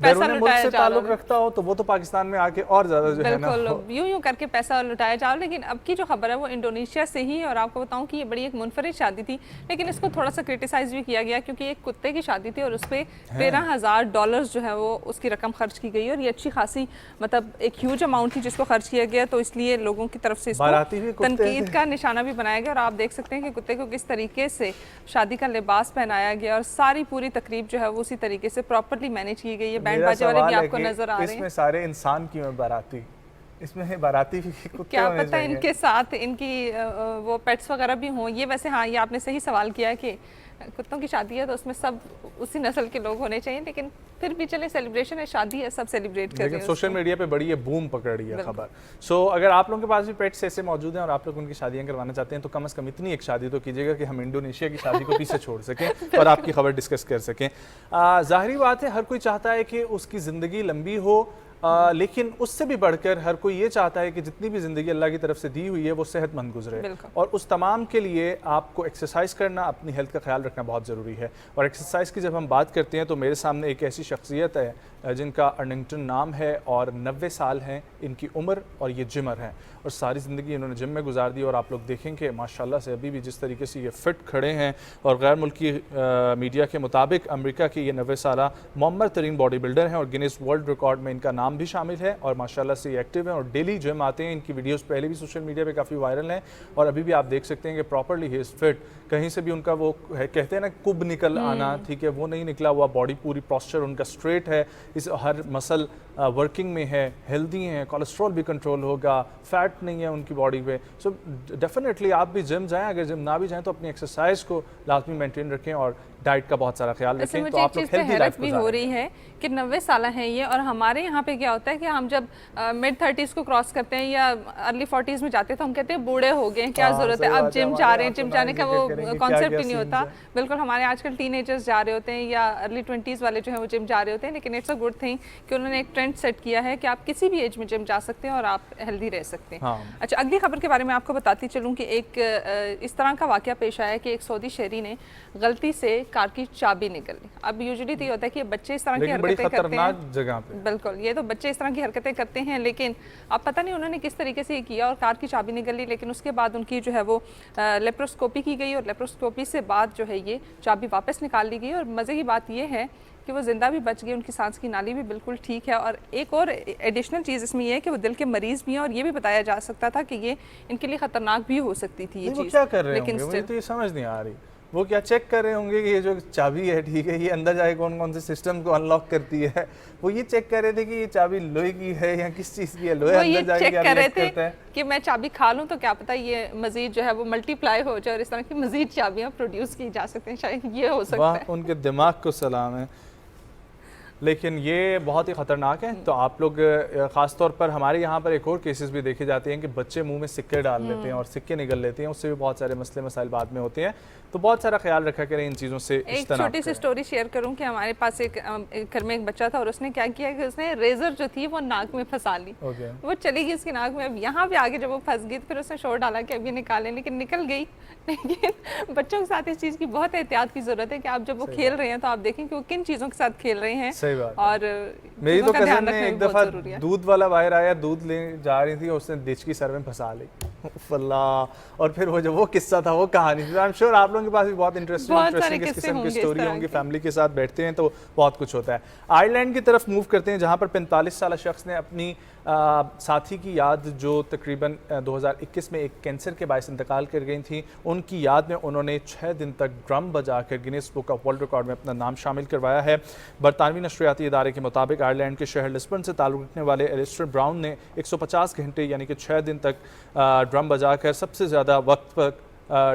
بیرون ملک سے تعلق رکھتا ہو تو وہ تو پاکستان میں آ کے اور زیادہ جو ہے نا بالکل یوں کر کے پیسہ لٹایا جاؤ. لیکن اب کی جو خبر ہے وہ انڈونیشیا سے ہی, اور آپ کو بتاؤں کہ یہ بڑی ایک منفرد شادی تھی, لیکن اس کو تھوڑا سا کرٹیسائز بھی کیا گیا کیونکہ ایک کتے کی شادی تھی اور اس پہ $13,000 جو ہے وہ اس کی رقم خرچ کی گئی, اور یہ اچھی خاصی مطلب ایک ہیوج اماؤنٹ تھی جس کو خرچ کیا گیا, تو اس لیے لوگوں کی طرف سے اس کو تنقید کا نشانہ بھی بنایا گیا. اور آپ دیکھ سکتے ہیں کہ کتے کو کس طریقے سے شادی کا لباس پہنایا گیا اور ساری پوری تقریب جو ہے وہ اسی طریقے سے پراپرلی مینیج کی گئی ہے. بینڈ باجے والے بھی آپ کو نظر آ رہے ہیں. اس میں سارے انسان کیوں ہیں باراتی, اس میں باراتی بھی کتے کیا پتہ ان کے ساتھ ان کی وہ پیٹس وغیرہ بھی ہوں. یہ ویسے ہاں یہ آپ نے صحیح سوال کیا ہے کہ کتوں کی شادی ہے تو اس میں سب اسی نسل کے لوگ ہونے چاہیے, لیکن پھر بھی چلے سیلیبریشن ہے, شادی ہے, سب سیلیبریٹ کر رہے ہیں. لیکن سوشل میڈیا پہ بڑی بوم پکڑ رہی ہے خبر. سو اگر آپ لوگوں کے پاس بھی پیٹس ایسے موجود ہیں اور آپ لوگ ان کی شادیاں کروانا چاہتے ہیں تو کم از کم اتنی ایک شادی تو کیجیے گا کہ ہم انڈونیشیا کی شادی کو پیچھے چھوڑ سکیں اور آپ کی خبر ڈسکس کر سکیں. ظاہری بات ہے ہر کوئی چاہتا ہے کہ اس کی زندگی لمبی ہو, لیکن اس سے بھی بڑھ کر ہر کوئی یہ چاہتا ہے کہ جتنی بھی زندگی اللہ کی طرف سے دی ہوئی ہے وہ صحت مند گزرے, اور اس تمام کے لیے آپ کو ایکسرسائز کرنا, اپنی ہیلتھ کا خیال رکھنا بہت ضروری ہے. اور ایکسرسائز کی جب ہم بات کرتے ہیں تو میرے سامنے ایک ایسی شخصیت ہے جن کا ارننگٹن نام ہے اور 90 سال ہیں ان کی عمر, اور یہ جمر ہیں اور ساری زندگی انہوں نے جم میں گزار دی. اور آپ لوگ دیکھیں کہ ماشاءاللہ سے ابھی بھی جس طریقے سے یہ فٹ کھڑے ہیں, اور غیر ملکی میڈیا کے مطابق امریکہ کی یہ 90 سالہ معمر ترین باڈی بلڈر ہیں اور گینیس ورلڈ ریکارڈ میں ان کا نام بھی شامل ہے. اور ماشاءاللہ سے یہ ایکٹیو ہیں اور ڈیلی جم آتے ہیں. ان کی ویڈیوز پہلے بھی سوشل میڈیا پہ کافی وائرل ہیں اور ابھی بھی آپ دیکھ سکتے ہیں کہ پراپرلی ہی از فٹ. کہیں سے بھی ان کا وہ کہتے ہیں نا کب نکل آنا, ٹھیک ہے, وہ نہیں نکلا ہوا, باڈی پوری پوسچر ان کا اسٹریٹ ہے, اس ہر مسل ورکنگ میں ہے, ہیلدی ہیں, کولیسٹرول بھی کنٹرول ہوگا, فیٹ نہیں ہے ان کی باڈی پہ. سو ڈیفینیٹلی آپ بھی جم جائیں, اگر جم نہ بھی جائیں تو اپنی ایکسرسائز کو لازمی مینٹین رکھیں اور ڈائٹ کا بہت سارا خیال رکھیں. تو آپ لوگ ہیلدی لائف بھی ہو رہی ہے کہ 90 سالہ ہیں یہ, اور ہمارے یہاں پہ کیا ہوتا ہے کہ ہم جب مڈ 30s کو کراس کرتے ہیں یا ارلی 40s میں جاتے ہیں تو ہم کہتے ہیں بوڑھے ہو گئے ہیں, کیا ضرورت ہے اب جم جا رہے ہیں. جم جانے کا وہ کانسیپٹ ہی نہیں ہوتا. بالکل ہمارے آج کل ٹین ایجرز جا رہے ہوتے ہیں یا ارلی 20s والے جو ہیں وہ جم جا رہے ہوتے ہیں, لیکن اٹس اے گڈ تھنگ کہ انہوں نے ایک ٹرینڈ سیٹ کیا ہے کہ آپ کسی بھی ایج میں جم جا سکتے ہیں اور آپ ہیلدی رہ سکتے ہیں. اچھا, اگلی خبر کے بارے میں آپ کو بتاتی چلوں کہ ایک اس طرح کا واقعہ پیش آیا ہے کہ ایک سعودی شہری نے غلطی سے کار کی چابی نکل لی. اب یوزلی تو یہ ہوتا ہے کہ بچے اس طرح کی حرکتیں کرتے ہیں جگہ پہ, بالکل یہ تو بچے اس طرح کی حرکتیں کرتے ہیں, لیکن اب پتہ نہیں انہوں نے کس طریقے سے یہ کیا اور کار کی چابی نکل لی. لیکن اس کے بعد ان کی جو ہے وہ لیپروسکوپی کی گئی اور لیپروسکوپی سے بعد جو ہے یہ چابی واپس نکال لی گئی. اور مزے کی بات یہ ہے کہ وہ زندہ بھی بچ گئی, ان کی سانس کی نالی بھی بالکل ٹھیک ہے. اور ایک اور ایڈیشنل چیز اس میں یہ ہے کہ وہ دل کے مریض بھی ہیں اور یہ بھی بتایا جا سکتا تھا کہ یہ ان کے لیے خطرناک بھی ہو سکتی تھی یہ چیز. کیا کر رہے ہوں گے مجھے تو یہ سمجھ نہیں آ رہی, وہ کیا چیک کر رہے ہوں گے کہ یہ جو چابی ہے ٹھیک ہے یہ اندر جائے کون کون سے سسٹم کو انلاک کرتی ہے, وہ یہ چیک کر رہے تھے کہ یہ چابی لوہے کی ہے یا کس چیز کی ہے, لوہے اندر جائے کیا ریئیکٹ کرتا ہے کہ میں چابی کھا لوں تو کیا پتہ یہ مزید جو ہے وہ ملٹی پلائی ہو جائے اور اس طرح کی مزید چابیاں پروڈیوس کی جا سکتے ہیں, شاید یہ ہو سکتا ہے. ان کے دماغ کو سلام ہے, لیکن یہ بہت ہی خطرناک ہے. تو آپ لوگ خاص طور پر ہمارے یہاں پر ایک اور کیسز بھی دیکھے جاتے ہیں کہ بچے منہ میں سکے ڈال لیتے ہیں اور سکے نگل لیتے ہیں, اس سے بھی بہت سارے مسئلے مسائل بعد میں ہوتے ہیں. تو بہت سارا خیال رکھا کریں ان چیزوں سے. ایک چھوٹی سی سٹوری شیئر کروں کہ ہمارے پاس ایک گھر میں ایک بچہ تھا اور اس نے کیا کیا کہ اس نے ریزر جو تھی وہ ناک میں پھنسا لی, وہ چلی گئی اس کی ناک میں. اب یہاں پہ آگے جب وہ پھنس گئی پھر اس نے شور ڈالا کہ اب یہ نکالیں, لیکن نکل گئی. لیکن بچوں کے ساتھ اس چیز کی بہت احتیاط کی ضرورت ہے کہ آپ جب وہ کھیل رہے ہیں تو آپ دیکھیں کہ وہ کن چیزوں کے ساتھ کھیل رہے ہیں. اور میری تو کزن نے ایک دفعہ دودھ والا باہر آیا, دودھ لے جا رہی تھی اور اس نے ڈچ کی سر میں پھنسا لی. اللہ, اور پھر وہ جو وہ قصہ تھا وہ کہانی تھی. I'm sure آپ لوگوں کے پاس بھی بہت انٹرسٹنگ اس قسم کی سٹوری ہوں گی. فیملی کے ساتھ بیٹھتے ہیں تو بہت کچھ ہوتا ہے. آئرلینڈ کی طرف موو کرتے ہیں جہاں پر 45 سالہ شخص نے اپنی ساتھی کی یاد جو تقریباً 2021 میں ایک کینسر کے باعث انتقال کر گئی تھی, ان کی یاد میں انہوں نے 6 دن تک ڈرم بجا کر Guinness book of world record میں اپنا نام شامل کروایا ہے. برطانوی نشریاتی ادارے کے مطابق آئرلینڈ کے شہر لسبن سے تعلق رکھنے والے ایلسٹر براؤن نے 150 گھنٹے یعنی کہ 6 دن تک ڈرم بجا کر سب سے زیادہ وقت پر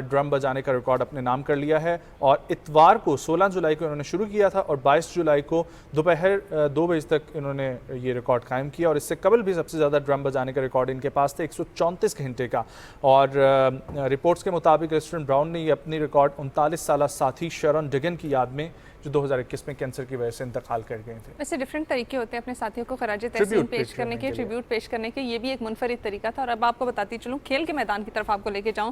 ڈرم بجانے کا ریکارڈ اپنے نام کر لیا ہے. اور اتوار کو 16 جولائی کو انہوں نے شروع کیا تھا اور 22 جولائی کو دوپہر 2 بجے تک انہوں نے یہ ریکارڈ قائم کیا. اور اس سے قبل بھی سب سے زیادہ ڈرم بجانے کا ریکارڈ ان کے پاس تھا 134 گھنٹے کا. اور رپورٹس کے مطابق ایلسٹر براؤن نے یہ اپنی ریکارڈ 39 سالہ ساتھی شرون ڈگن کی یاد میں جو 2021 میں کینسر کی وجہ سے انتقال کر گئے تھے. ویسے ڈیفرنٹ طریقے ہوتے ہیں اپنے ساتھیوں کو خراج تحسین پیش کرنے کے, ٹریبیوٹ پیش کرنے کے, یہ بھی ایک منفرد طریقہ تھا. اور اب آپ کو بتاتی چلوں کھیل کے میدان کی طرف آپ کو لے کے جاؤں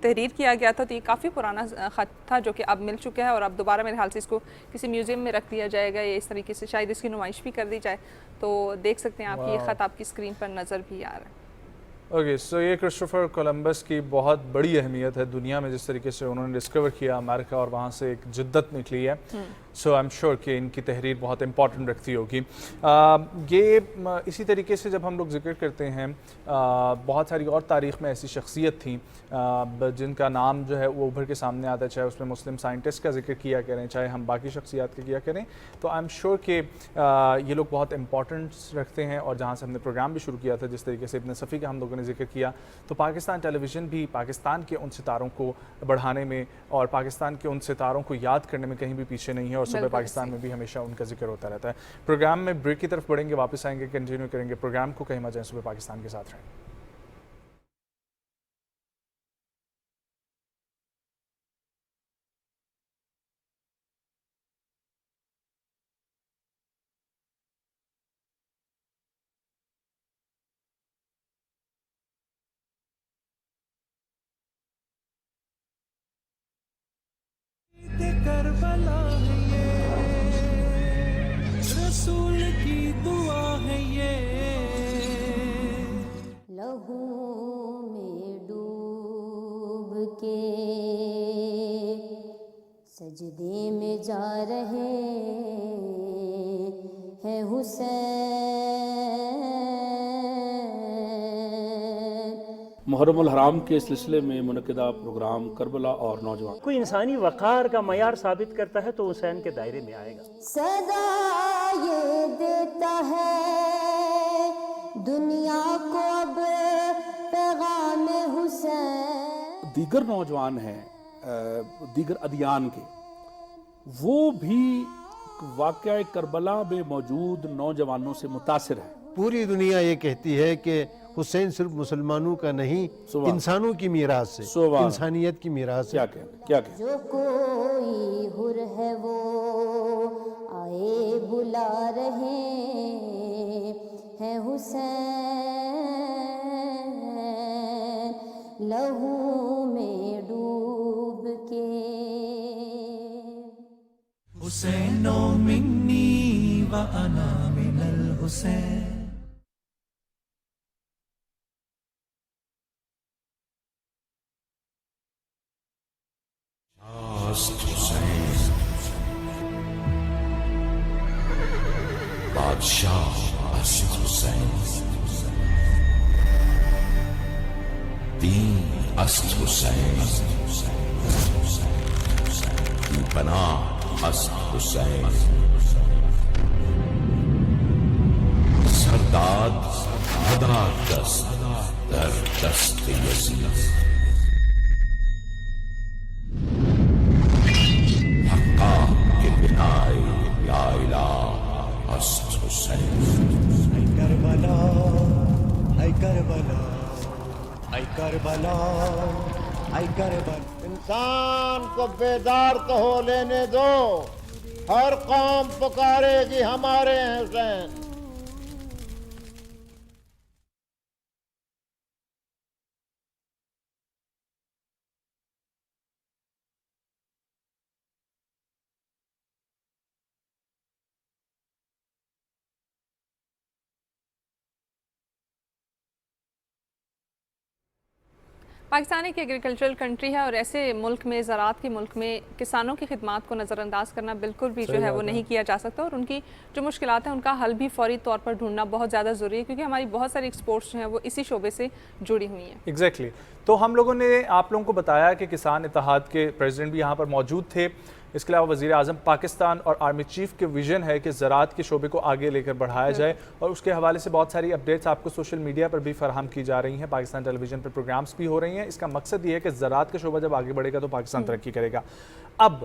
تحریر کیا گیا تھا، تو یہ کافی پرانا خط تھا جو کہ اب مل چکا ہے، اور اب دوبارہ میرے خیال سے اس کو کسی میوزیم میں رکھ دیا جائے گا یا اس طریقے سے شاید اس کی نمائش بھی کر دی جائے. تو دیکھ سکتے ہیں آپ کی یہ خط آپ کی اسکرین پر نظر بھی آ رہا ہے. اوکے، سو یہ کرسٹوفر کولمبس کی بہت بڑی اہمیت ہے دنیا میں، جس طریقے سے انہوں نے ڈسکور کیا امریکہ اور وہاں سے ایک جدت نکلی ہے. سو آئی ایم شیور کہ ان کی تحریر بہت امپورٹنٹ رکھتی ہوگی. یہ اسی طریقے سے جب ہم لوگ ذکر کرتے ہیں بہت ساری اور تاریخ میں ایسی شخصیت تھیں جن کا نام جو ہے وہ ابھر کے سامنے آتا ہے، چاہے اس میں مسلم سائنٹسٹ کا ذکر کیا کریں، چاہے ہم باقی شخصیات کا کیا کریں، تو آئی ایم شیور کہ یہ لوگ بہت امپورٹنس رکھتے ہیں. اور جہاں سے ہم نے پروگرام بھی شروع کیا تھا، جس طریقے سے ابن صفی کا ہم لوگوں نے ذکر کیا، تو پاکستان ٹیلی ویژن بھی پاکستان کے ان ستاروں کو بڑھانے میں اور پاکستان کے ان ستاروں کو یاد کرنے میں کہیں بھی پیچھے نہیں ہے، اور صبح پاکستان میں بھی ہمیشہ ان کا ذکر ہوتا رہتا ہے. پروگرام میں بریک کی طرف بڑھیں گے، واپس آئیں گے، کنٹینیو کریں گے پروگرام کو. کہیں مت جائیں، صبح پاکستان کے ساتھ رہیں. کربلا ہے یہ، رسول کی دعا ہے یہ، لہو میں ڈوب کے سجدے میں جا رہے ہیں حسین. محرم الحرام کے سلسلے میں منعقدہ پروگرام کربلا اور نوجوان کوئی انسانی وقار کا معیار ثابت کرتا ہے تو حسین کے دائرے میں آئے گا. صدا یہ دیتا ہے دنیا کو اب پیغام حسین. دیگر نوجوان ہیں دیگر ادیان کے، وہ بھی واقعہ کربلا میں موجود نوجوانوں سے متاثر ہے. پوری دنیا یہ کہتی ہے کہ حسین صرف مسلمانوں کا نہیں، انسانوں کی میراث ہے، انسانیت کی میراث ہے. کیا کہ جو کوئی حر ہے وہ آئے بلا رہے ہیں حسین. لہو میں ڈوب کے حسین منی وانا من الحسین. بادشاہ است حسین، دین است حسین، بی پناہ است حسین، سرداد مدار دست در دست یزید، حقا کے بنائے لا الہ است حسین. ای کربلا، ای کربلا، ای کربلا، ای کربلا. انسان کو بیدار تو ہو لینے دو، ہر قوم پکارے گی ہمارے حسین. پاکستان ایک ایگریکلچرل کنٹری ہے، اور ایسے ملک میں، زراعت کے ملک میں کسانوں کی خدمات کو نظر انداز کرنا بالکل بھی جو ہے وہ نہیں کیا جا سکتا، اور ان کی جو مشکلات ہیں ان کا حل بھی فوری طور پر ڈھونڈنا بہت زیادہ ضروری ہے، کیونکہ ہماری بہت ساری ایکسپورٹس جو ہیں وہ اسی شعبے سے جڑی ہوئی ہیں. ایگزیکٹلی. تو ہم لوگوں نے آپ لوگوں کو بتایا کہ کسان اتحاد کے پریزیڈنٹ بھی یہاں پر موجود تھے. اس کے علاوہ وزیر اعظم پاکستان اور آرمی چیف کے ویژن ہے کہ زراعت کے شعبے کو آگے لے کر بڑھایا جائے، اور اس کے حوالے سے بہت ساری اپڈیٹس آپ کو سوشل میڈیا پر بھی فراہم کی جا رہی ہیں، پاکستان ٹیلی ویژن پر پروگرامز بھی ہو رہی ہیں. اس کا مقصد یہ ہے کہ زراعت کا شعبہ جب آگے بڑھے گا تو پاکستان ترقی کرے گا. اب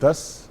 10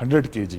100 kg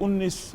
19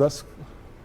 10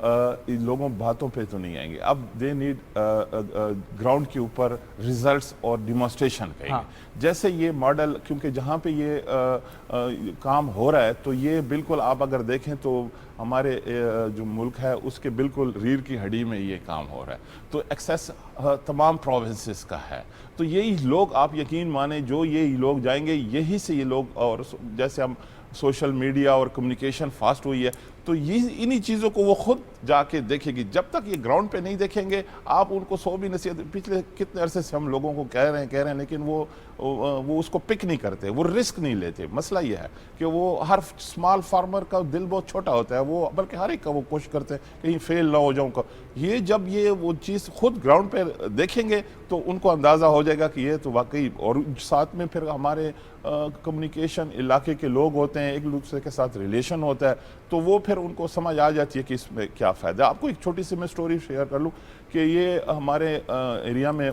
لوگوں باتوں پہ تو نہیں آئیں گے. اب دے نیڈ گراؤنڈ کے اوپر ریزلٹس اور ڈیمانسٹریشن کہیں گے. جیسے یہ ماڈل کیونکہ جہاں پہ یہ کام ہو رہا ہے تو یہ بالکل آپ اگر دیکھیں تو ہمارے جو ملک ہے اس کے بالکل ریڑھ کی ہڈی میں یہ کام ہو رہا ہے. تو ایکسیس تمام پروونسز کا ہے. تو یہی لوگ آپ یقین مانیں جو یہ لوگ جائیں گے یہی سے یہ لوگ, اور جیسے ہم سوشل میڈیا اور کمیونیکیشن فاسٹ ہوئی ہے تو یہ انہی چیزوں کو وہ خود جا کے دیکھیں گی. جب تک یہ گراؤنڈ پہ نہیں دیکھیں گے آپ ان کو 100 بھی نصیحت, پچھلے کتنے عرصے سے ہم لوگوں کو کہہ رہے ہیں لیکن وہ اس کو پک نہیں کرتے, وہ رسک نہیں لیتے. مسئلہ یہ ہے کہ وہ ہر اسمال فارمر کا دل بہت چھوٹا ہوتا ہے, وہ بلکہ ہر ایک کا وہ کوشش کرتے ہیں کہیں فیل نہ ہو جاؤں کا. یہ جب یہ وہ چیز خود گراؤنڈ پہ دیکھیں گے تو ان کو اندازہ ہو جائے گا کہ یہ تو واقعی, اور ساتھ میں پھر ہمارے کمیونیکیشن علاقے کے لوگ ہوتے ہیں, ایک دوسرے کے ساتھ ریلیشن ہوتا ہے تو وہ پھر ان کو سمجھ آ جاتی ہے کہ اس میں کیا فائدہ ہے. آپ کو ایک چھوٹی سی میں سٹوری شیئر کر لوں کہ یہ ہمارے ایریا میں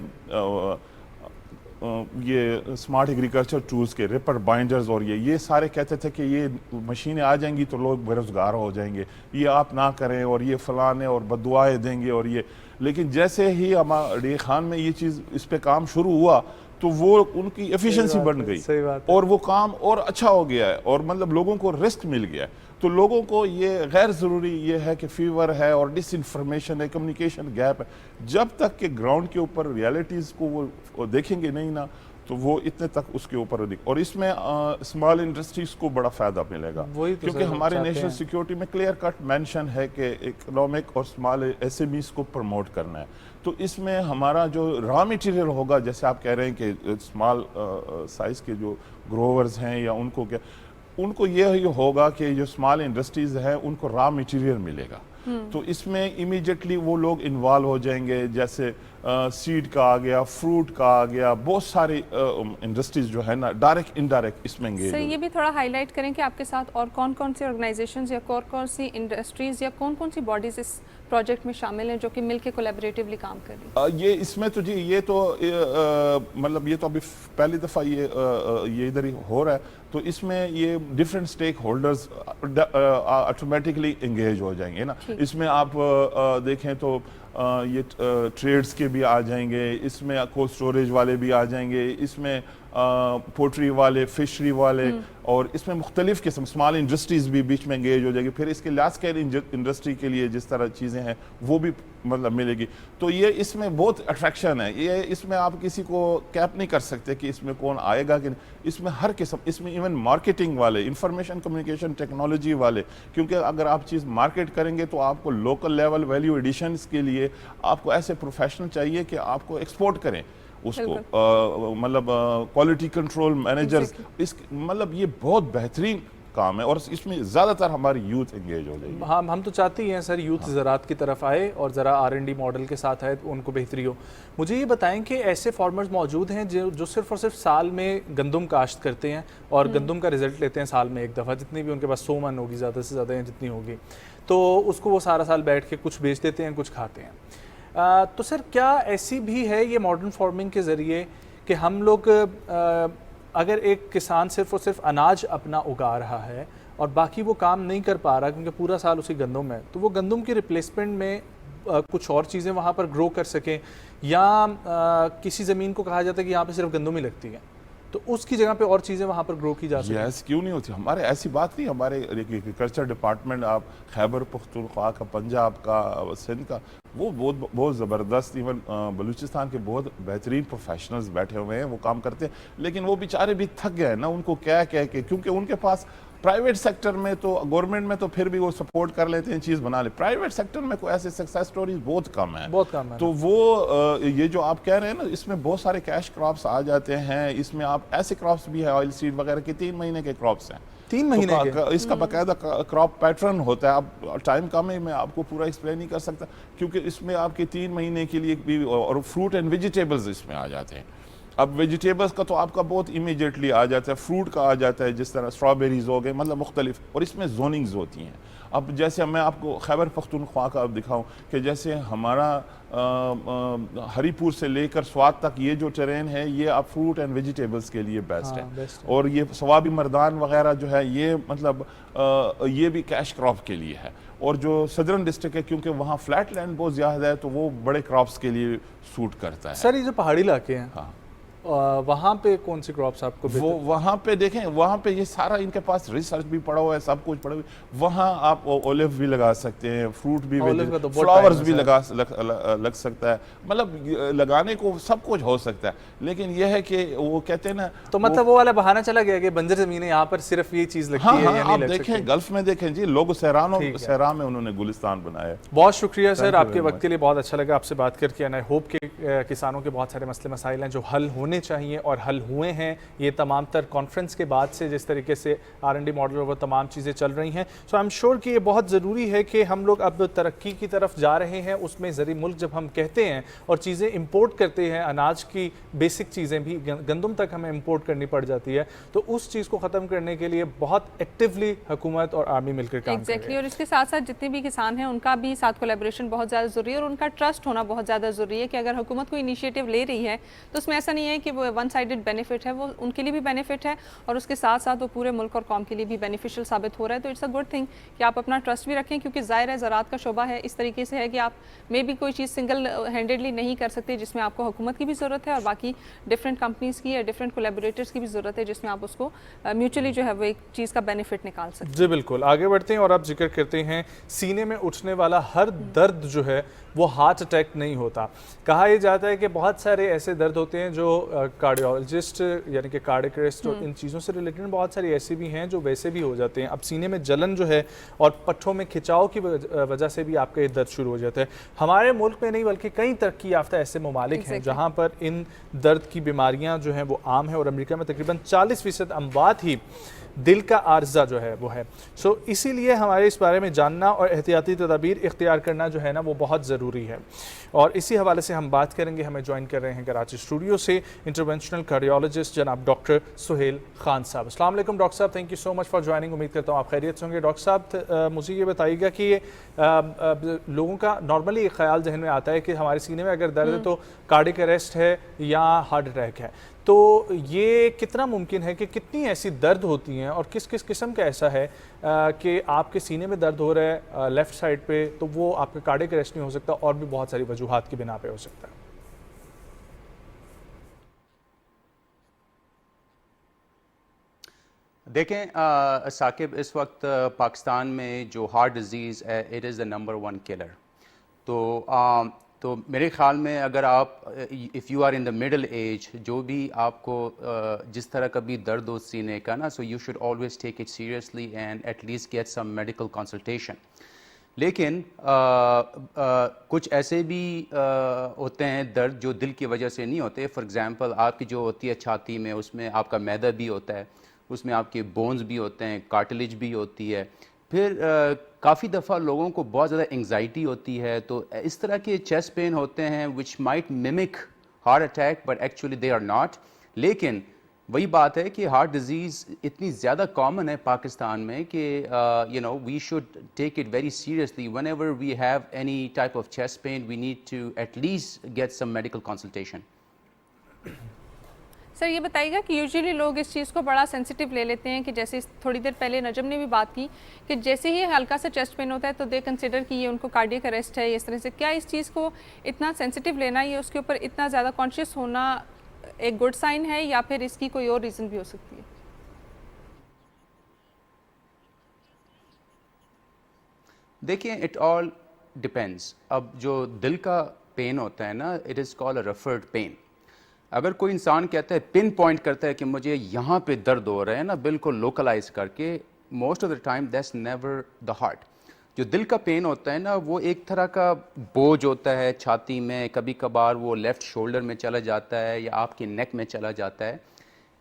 یہ سمارٹ ایگریکلچر ٹولز کے ریپر بائنڈرز اور یہ سارے کہتے تھے کہ یہ مشینیں آ جائیں گی تو لوگ بے روزگار ہو جائیں گے, یہ آپ نہ کریں اور یہ فلانے اور بددعائیں دیں گے اور یہ. لیکن جیسے ہی ہمارے خان میں یہ چیز اس پہ کام شروع ہوا تو وہ ان کی ایفیشنسی بڑھ گئی اور وہ کام اور اچھا ہو گیا ہے اور مطلب لوگوں کو رسک مل گیا ہے. تو لوگوں کو یہ غیر ضروری یہ ہے کہ فیور ہے اور ڈس انفارمیشن ہے, کمیونیکیشن گیپ ہے. جب تک کہ گراؤنڈ کے اوپر ریالٹیز کو وہ دیکھیں گے نہیں نا تو وہ اتنے تک اس کے اوپر اور اس میں اسمال انڈسٹریز کو بڑا فائدہ ملے گا کیونکہ ہمارے نیشنل سیکیورٹی میں کلیئر کٹ مینشن ہے کہ اکنامک اور اسمال ایس ایم ایز کو پروموٹ کرنا ہے. تو اس میں ہمارا جو را میٹیریل ہوگا, جیسے آپ کہہ رہے ہیں کہ اسمال سائز کے جو گروورز ہیں یا ان کو کیا, ان کو یہ ہوگا کہ جو اسمال انڈسٹریز ہیں ان کو را میٹیریل ملے گا. تو اس میں امیڈیٹلی وہ لوگ انوالو ہو جائیں گے, جیسے سیڈ کا آ گیا, فروٹ کا آ گیا, بہت ساری انڈسٹریز جو ہے نا ڈائریکٹ انڈائریکٹ اس میں انگیج. سر یہ بھی تھوڑا ہائی لائٹ کریں کہ آپ کے ساتھ اور کون کون سی آرگنائزیشنز یا کون سی انڈسٹریز یا کون سی باڈیز اس پروجیکٹ میں شامل ہیں جو کہ مل کے کولیبریٹیولی کام کر رہی ہیں؟ یہ اس میں تو جی یہ تو مطلب یہ تو ابھی پہلی دفعہ یہ ادھر ہی ہو رہا ہے. تو اس میں یہ different stakeholders automatically engage ہو جائیں گے نا. اس میں آپ دیکھیں تو یہ ٹریڈز کے بھی آ جائیں گے, اس میں کولڈ سٹوریج والے بھی آ جائیں گے, اس میں پوٹری والے, فشری والے, اور اس میں مختلف قسم اسمال انڈسٹریز بھی بیچ میں انگیج ہو جائے گی. پھر اس کے لارج اسکیل انڈسٹری کے لیے جس طرح چیزیں ہیں وہ بھی مطلب ملے گی. تو یہ اس میں بہت اٹریکشن ہے. یہ اس میں آپ کسی کو کیپ نہیں کر سکتے کہ اس میں کون آئے گا کہ نہیں. اس میں ہر قسم, اس میں ایون مارکیٹنگ والے, انفارمیشن کمیونیکیشن ٹیکنالوجی والے, کیونکہ اگر آپ چیز مارکیٹ کریں گے تو آپ کو لوکل لیول ویلیو ایڈیشنز کے لیے آپ کو ایسے پروفیشنل چاہیے کہ آپ کو ایکسپورٹ کریں اس کو, مطلب کوالٹی کنٹرول مینیجرز. اس مطلب یہ بہت بہترین کام ہے اور اس میں زیادہ تر ہماری یوتھ انگیج ہو جائے گی. ہم تو چاہتے ہی ہیں سر یوتھ زراعت کی طرف آئے اور ذرا R&D ماڈل کے ساتھ آئے ان کو بہتری ہو. مجھے یہ بتائیں کہ ایسے فارمرز موجود ہیں جو صرف اور صرف سال میں گندم کاشت کرتے ہیں اور گندم کا رزلٹ لیتے ہیں سال میں ایک دفعہ, جتنی بھی ان کے پاس 100 من ہوگی, زیادہ سے زیادہ جتنی ہوگی, تو اس کو وہ سارا سال بیٹھ کے کچھ بیچ دیتے ہیں, کچھ کھاتے ہیں. تو سر کیا ایسی بھی ہے یہ ماڈرن فارمنگ کے ذریعے کہ ہم لوگ اگر ایک کسان صرف اور صرف اناج اپنا اگا رہا ہے اور باقی وہ کام نہیں کر پا رہا کیونکہ پورا سال اسی گندم ہے, تو وہ گندم کی ریپلیسمنٹ میں کچھ اور چیزیں وہاں پر گرو کر سکیں, یا کسی زمین کو کہا جاتا ہے کہ یہاں پہ صرف گندم ہی لگتی ہے تو اس کی جگہ پہ اور چیزیں وہاں پر گرو کی جا سکتی ہیں؟ یس, کیوں نہیں ہوتی. ہمارے ایسی بات نہیں, ہمارے ایگریکلچر ڈپارٹمنٹ آپ خیبر پختونخوا کا, پنجاب کا, سندھ کا, وہ بہت زبردست, ایون بلوچستان کے بہت بہترین پروفیشنلز بیٹھے ہوئے ہیں, وہ کام کرتے ہیں. لیکن وہ بیچارے بھی تھک گئے نا, ان کو کہہ کے, کیونکہ ان کے پاس پرائیویٹ سیکٹر میں تو, گورنمنٹ میں تو پھر بھی وہ سپورٹ کر لیتے ہیں, چیز بنا لے. پرائیویٹ سیکٹر میں کوئی ایسے سکسیس سٹوریز بہت کم ہیں. تو وہ یہ جو آپ کہہ رہے ہیں نا, اس میں بہت سارے کیش کراپس آ جاتے ہیں. اس میں آپ ایسے کراپس بھی ہے, آئل سیڈ وغیرہ کے 3 مہینے کے کراپس ہیں. 3 مہینے کے اس کا باقاعدہ کراپ پیٹرن ہوتا ہے. اب ٹائم کم ہے, میں آپ کو پورا ایکسپلین نہیں کر سکتا کیونکہ اس میں آپ کے 3 مہینے کے لیے بھی, اور فروٹ اینڈ ویجیٹیبلز اس میں آ جاتے ہیں. اب ویجیٹیبلس کا تو آپ کا بہت امیجیٹلی آ جاتا ہے, فروٹ کا آ جاتا ہے, جس طرح اسٹرابیریز ہو گئے, مطلب مختلف, اور اس میں زوننگز ہوتی ہیں. اب جیسے میں آپ کو خیبر پختونخوا کا اب دکھاؤں کہ جیسے ہمارا ہری پور سے لے کر سوات تک یہ جو ٹرین ہے یہ آپ فروٹ اینڈ ویجیٹیبلس کے لیے بیسٹ ہے, اور یہ سوابی مردان وغیرہ جو ہے یہ مطلب یہ بھی کیش کراپ کے لیے ہے. اور جو صدرن ڈسٹرکٹ ہے کیونکہ وہاں فلیٹ لینڈ بہت زیادہ ہے تو وہ بڑے کراپس کے لیے سوٹ کرتا ہے. سر یہ جو پہاڑی علاقے ہیں وہاں پہ کون سی کراپس آپ کو وہاں پہ دیکھیں, وہاں پہ یہ سارا ان کے پاس ریسرچ بھی پڑا ہوا ہے, سب کچھ پڑا ہوا ہے. وہاں آپ اولیو بھی لگا سکتے ہیں, فروٹ بھی, فلاورز بھی لگ سکتا ہے, مطلب لگانے کو سب کچھ ہو سکتا ہے. لیکن یہ ہے کہ وہ کہتے ہیں نا, تو مطلب وہ والا بہانہ چلا گیا کہ بنجر زمین ہے یہاں پر صرف یہ چیز لگتی ہے. ہاں آپ دیکھیں گلف میں دیکھیں جی, لوگ صحرا میں انہوں نے گلستان بنایا. بہت شکریہ سر, آپ کے وقت کے لیے بہت اچھا لگا آپ سے بات کر کے. آئی ہوپ کہ کسانوں کے بہت سارے مسئلے مسائل ہیں جو حل ہونے چاہیے اور حل ہوئے ہیں. یہ تمام تر کانفرنس کے بعد سے جس طریقے سے R&D ماڈل اور وہ تمام چیزیں چل رہی ہیں, سو آئی ایم شیور کہ یہ بہت ضروری ہے کہ ہم لوگ اب ترقی کی طرف جا رہے ہیں. اس میں زرعی ملک جب ہم کہتے ہیں اور چیزیں امپورٹ کرتے ہیں, اناج کی بیسک چیزیں بھی, گندم تک ہمیں امپورٹ کرنی پڑ جاتی ہے, تو اس چیز کو ختم کرنے کے لیے بہت ایکٹیولی حکومت اور آرمی مل کر کام کر رہی ہے. اور اس کے ساتھ ساتھ جتنے بھی کسان ہیں ان کا بھی ساتھ کولیبریشن بہت زیادہ ضروری ہے, اور ان کا ٹرسٹ ہونا بہت زیادہ ضروری ہے کہ اگر حکومت کوئی انیشیٹو لے رہی ہے تو اس میں ایسا نہیں ہے کہ وہ ون سائیڈڈ بینیفٹ ہے, وہ ان کے لیے بھی بینیفٹ ہے اور اس کے ساتھ ساتھ وہ پورے ملک اور قوم کے لیے بھی بینیفیشل ثابت ہو رہا ہے. تو اٹس اے گڈ تھنگ کہ آپ اپنا ٹرسٹ بھی رکھیں, کیونکہ ظاہر ہے زراعت کا شعبہ ہے اس طریقے سے ہے کہ آپ میں بھی کوئی چیز سنگل ہینڈیڈلی نہیں کر سکتے, جس میں آپ کو حکومت کی بھی ضرورت ہے اور باقی ڈفرینٹ کمپنیز کی یا ڈفرینٹ کولیبوریٹرز کی بھی ضرورت ہے, جس میں آپ اس کو میوچولی جو ہے وہ ایک چیز کا بینیفٹ نکال سکتے ہیں. جی بالکل, آگے بڑھتے ہیں اور آپ ذکر کرتے ہیں سینے میں اٹھنے والا ہر درد جو ہے وہ ہارٹ اٹیک نہیں ہوتا. کہا یہ جاتا ہے کہ بہت سارے ایسے درد ہوتے ہیں جو کارڈیولوجسٹ یعنی کہ کارڈیکرسٹ اور ان چیزوں سے ریلیٹڈ بہت ساری ایسی بھی ہیں جو ویسے بھی ہو جاتے ہیں. اب سینے میں جلن جو ہے اور پٹھوں میں کھچاؤ کی وجہ سے بھی آپ کا یہ درد شروع ہو جاتا ہے. ہمارے ملک میں نہیں بلکہ کئی ترقی یافتہ ایسے ممالک ہیں جہاں پر ان درد کی بیماریاں جو ہیں وہ عام ہیں, اور امریکہ میں تقریباً 40% اموات ہی دل کا عارضہ جو ہے وہ ہے. سو اسی لیے ہمارے اس بارے میں جاننا اور احتیاطی تدابیر اختیار کرنا جو ہے نا وہ بہت ضروری ہے, اور اسی حوالے سے ہم بات کریں گے. ہمیں جوائن کر رہے ہیں کراچی اسٹوڈیو سے انٹرونشنل کارڈیولوجسٹ جناب ڈاکٹر سہیل خان صاحب. السلام علیکم ڈاکٹر صاحب, thank you so much for joining. امید کرتا ہوں آپ خیریت سے ہوں گے. ڈاکٹر صاحب مجھے یہ بتائیے گا کہ لوگوں کا نارملی ایک خیال ذہن میں آتا ہے کہ ہمارے سینے میں اگر درد ہے تو کارڈک اریسٹ ہے یا ہارٹ اٹیک ہے, تو یہ کتنا ممکن ہے کہ کتنی ایسی درد ہوتی ہیں اور کس کس قسم کا ایسا ہے کہ آپ کے سینے میں درد ہو رہا ہے لیفٹ سائڈ پہ تو وہ آپ کا کارڈک اریسٹ نہیں ہو سکتا اور بھی بہت ساری وجوہات کی بنا پہ ہو سکتا ہے؟ دیکھیں ثاقب, اس وقت پاکستان میں جو ہارٹ ڈیزیز ہے it is the number 1 killer. تو میرے خیال میں اگر آپ if you are in the middle age, جو بھی آپ کو جس طرح کا بھی درد ہو سینے کا نا, so you should always take it seriously and at least get some medical consultation. لیکن کچھ ایسے بھی ہوتے ہیں درد جو دل کی وجہ سے نہیں ہوتے. فار ایگزامپل آپ کی جو ہوتی ہے چھاتی میں, اس میں آپ کا معدہ بھی ہوتا ہے, اس میں آپ کے بونز بھی ہوتے ہیں, کارٹلیج بھی ہوتی ہے. پھر کافی دفعہ لوگوں کو بہت زیادہ انگزائٹی ہوتی ہے, تو اس طرح کے چیسٹ پین ہوتے ہیں which might mimic heart attack but actually they are not. لیکن وہی بات ہے کہ ہارٹ ڈیزیز اتنی زیادہ کامن ہے پاکستان میں کہ we should take it very seriously. Whenever we have any type of chest pain we need to at least get some medical consultation. Sir یہ بتائیے گا کہ یوزلی لوگ اس چیز کو بڑا سینسٹیو لے لیتے ہیں کہ جیسے تھوڑی دیر پہلے نجم نے بھی بات کی کہ جیسے ہی ہلکا سا چیسٹ پین ہوتا ہے تو دے کنسیڈر کہ یہ ان کو کارڈیک اریسٹ ہے. اس طرح سے کیا اس چیز کو اتنا سینسٹیو لینا, یہ اس کے اوپر اتنا زیادہ کانشیس ہونا ایک گڈ سائن ہے یا پھر اس کی کوئی اور ریزن بھی ہو سکتی ہے؟ دیکھیں اٹ آل ڈپینڈس. اب جو دل کا پین ہوتا ہے نا, it is call a referred pain. اگر کوئی انسان کہتا ہے پن پوائنٹ کرتا ہے کہ مجھے یہاں پہ درد ہو رہا ہے نا, بالکل لوکلائز کر کے, most of the time that's never the heart. جو دل کا پین ہوتا ہے نا, وہ ایک طرح کا بوجھ ہوتا ہے چھاتی میں, کبھی کبھار وہ لیفٹ شولڈر میں چلا جاتا ہے یا آپ کے نیک میں چلا جاتا ہے.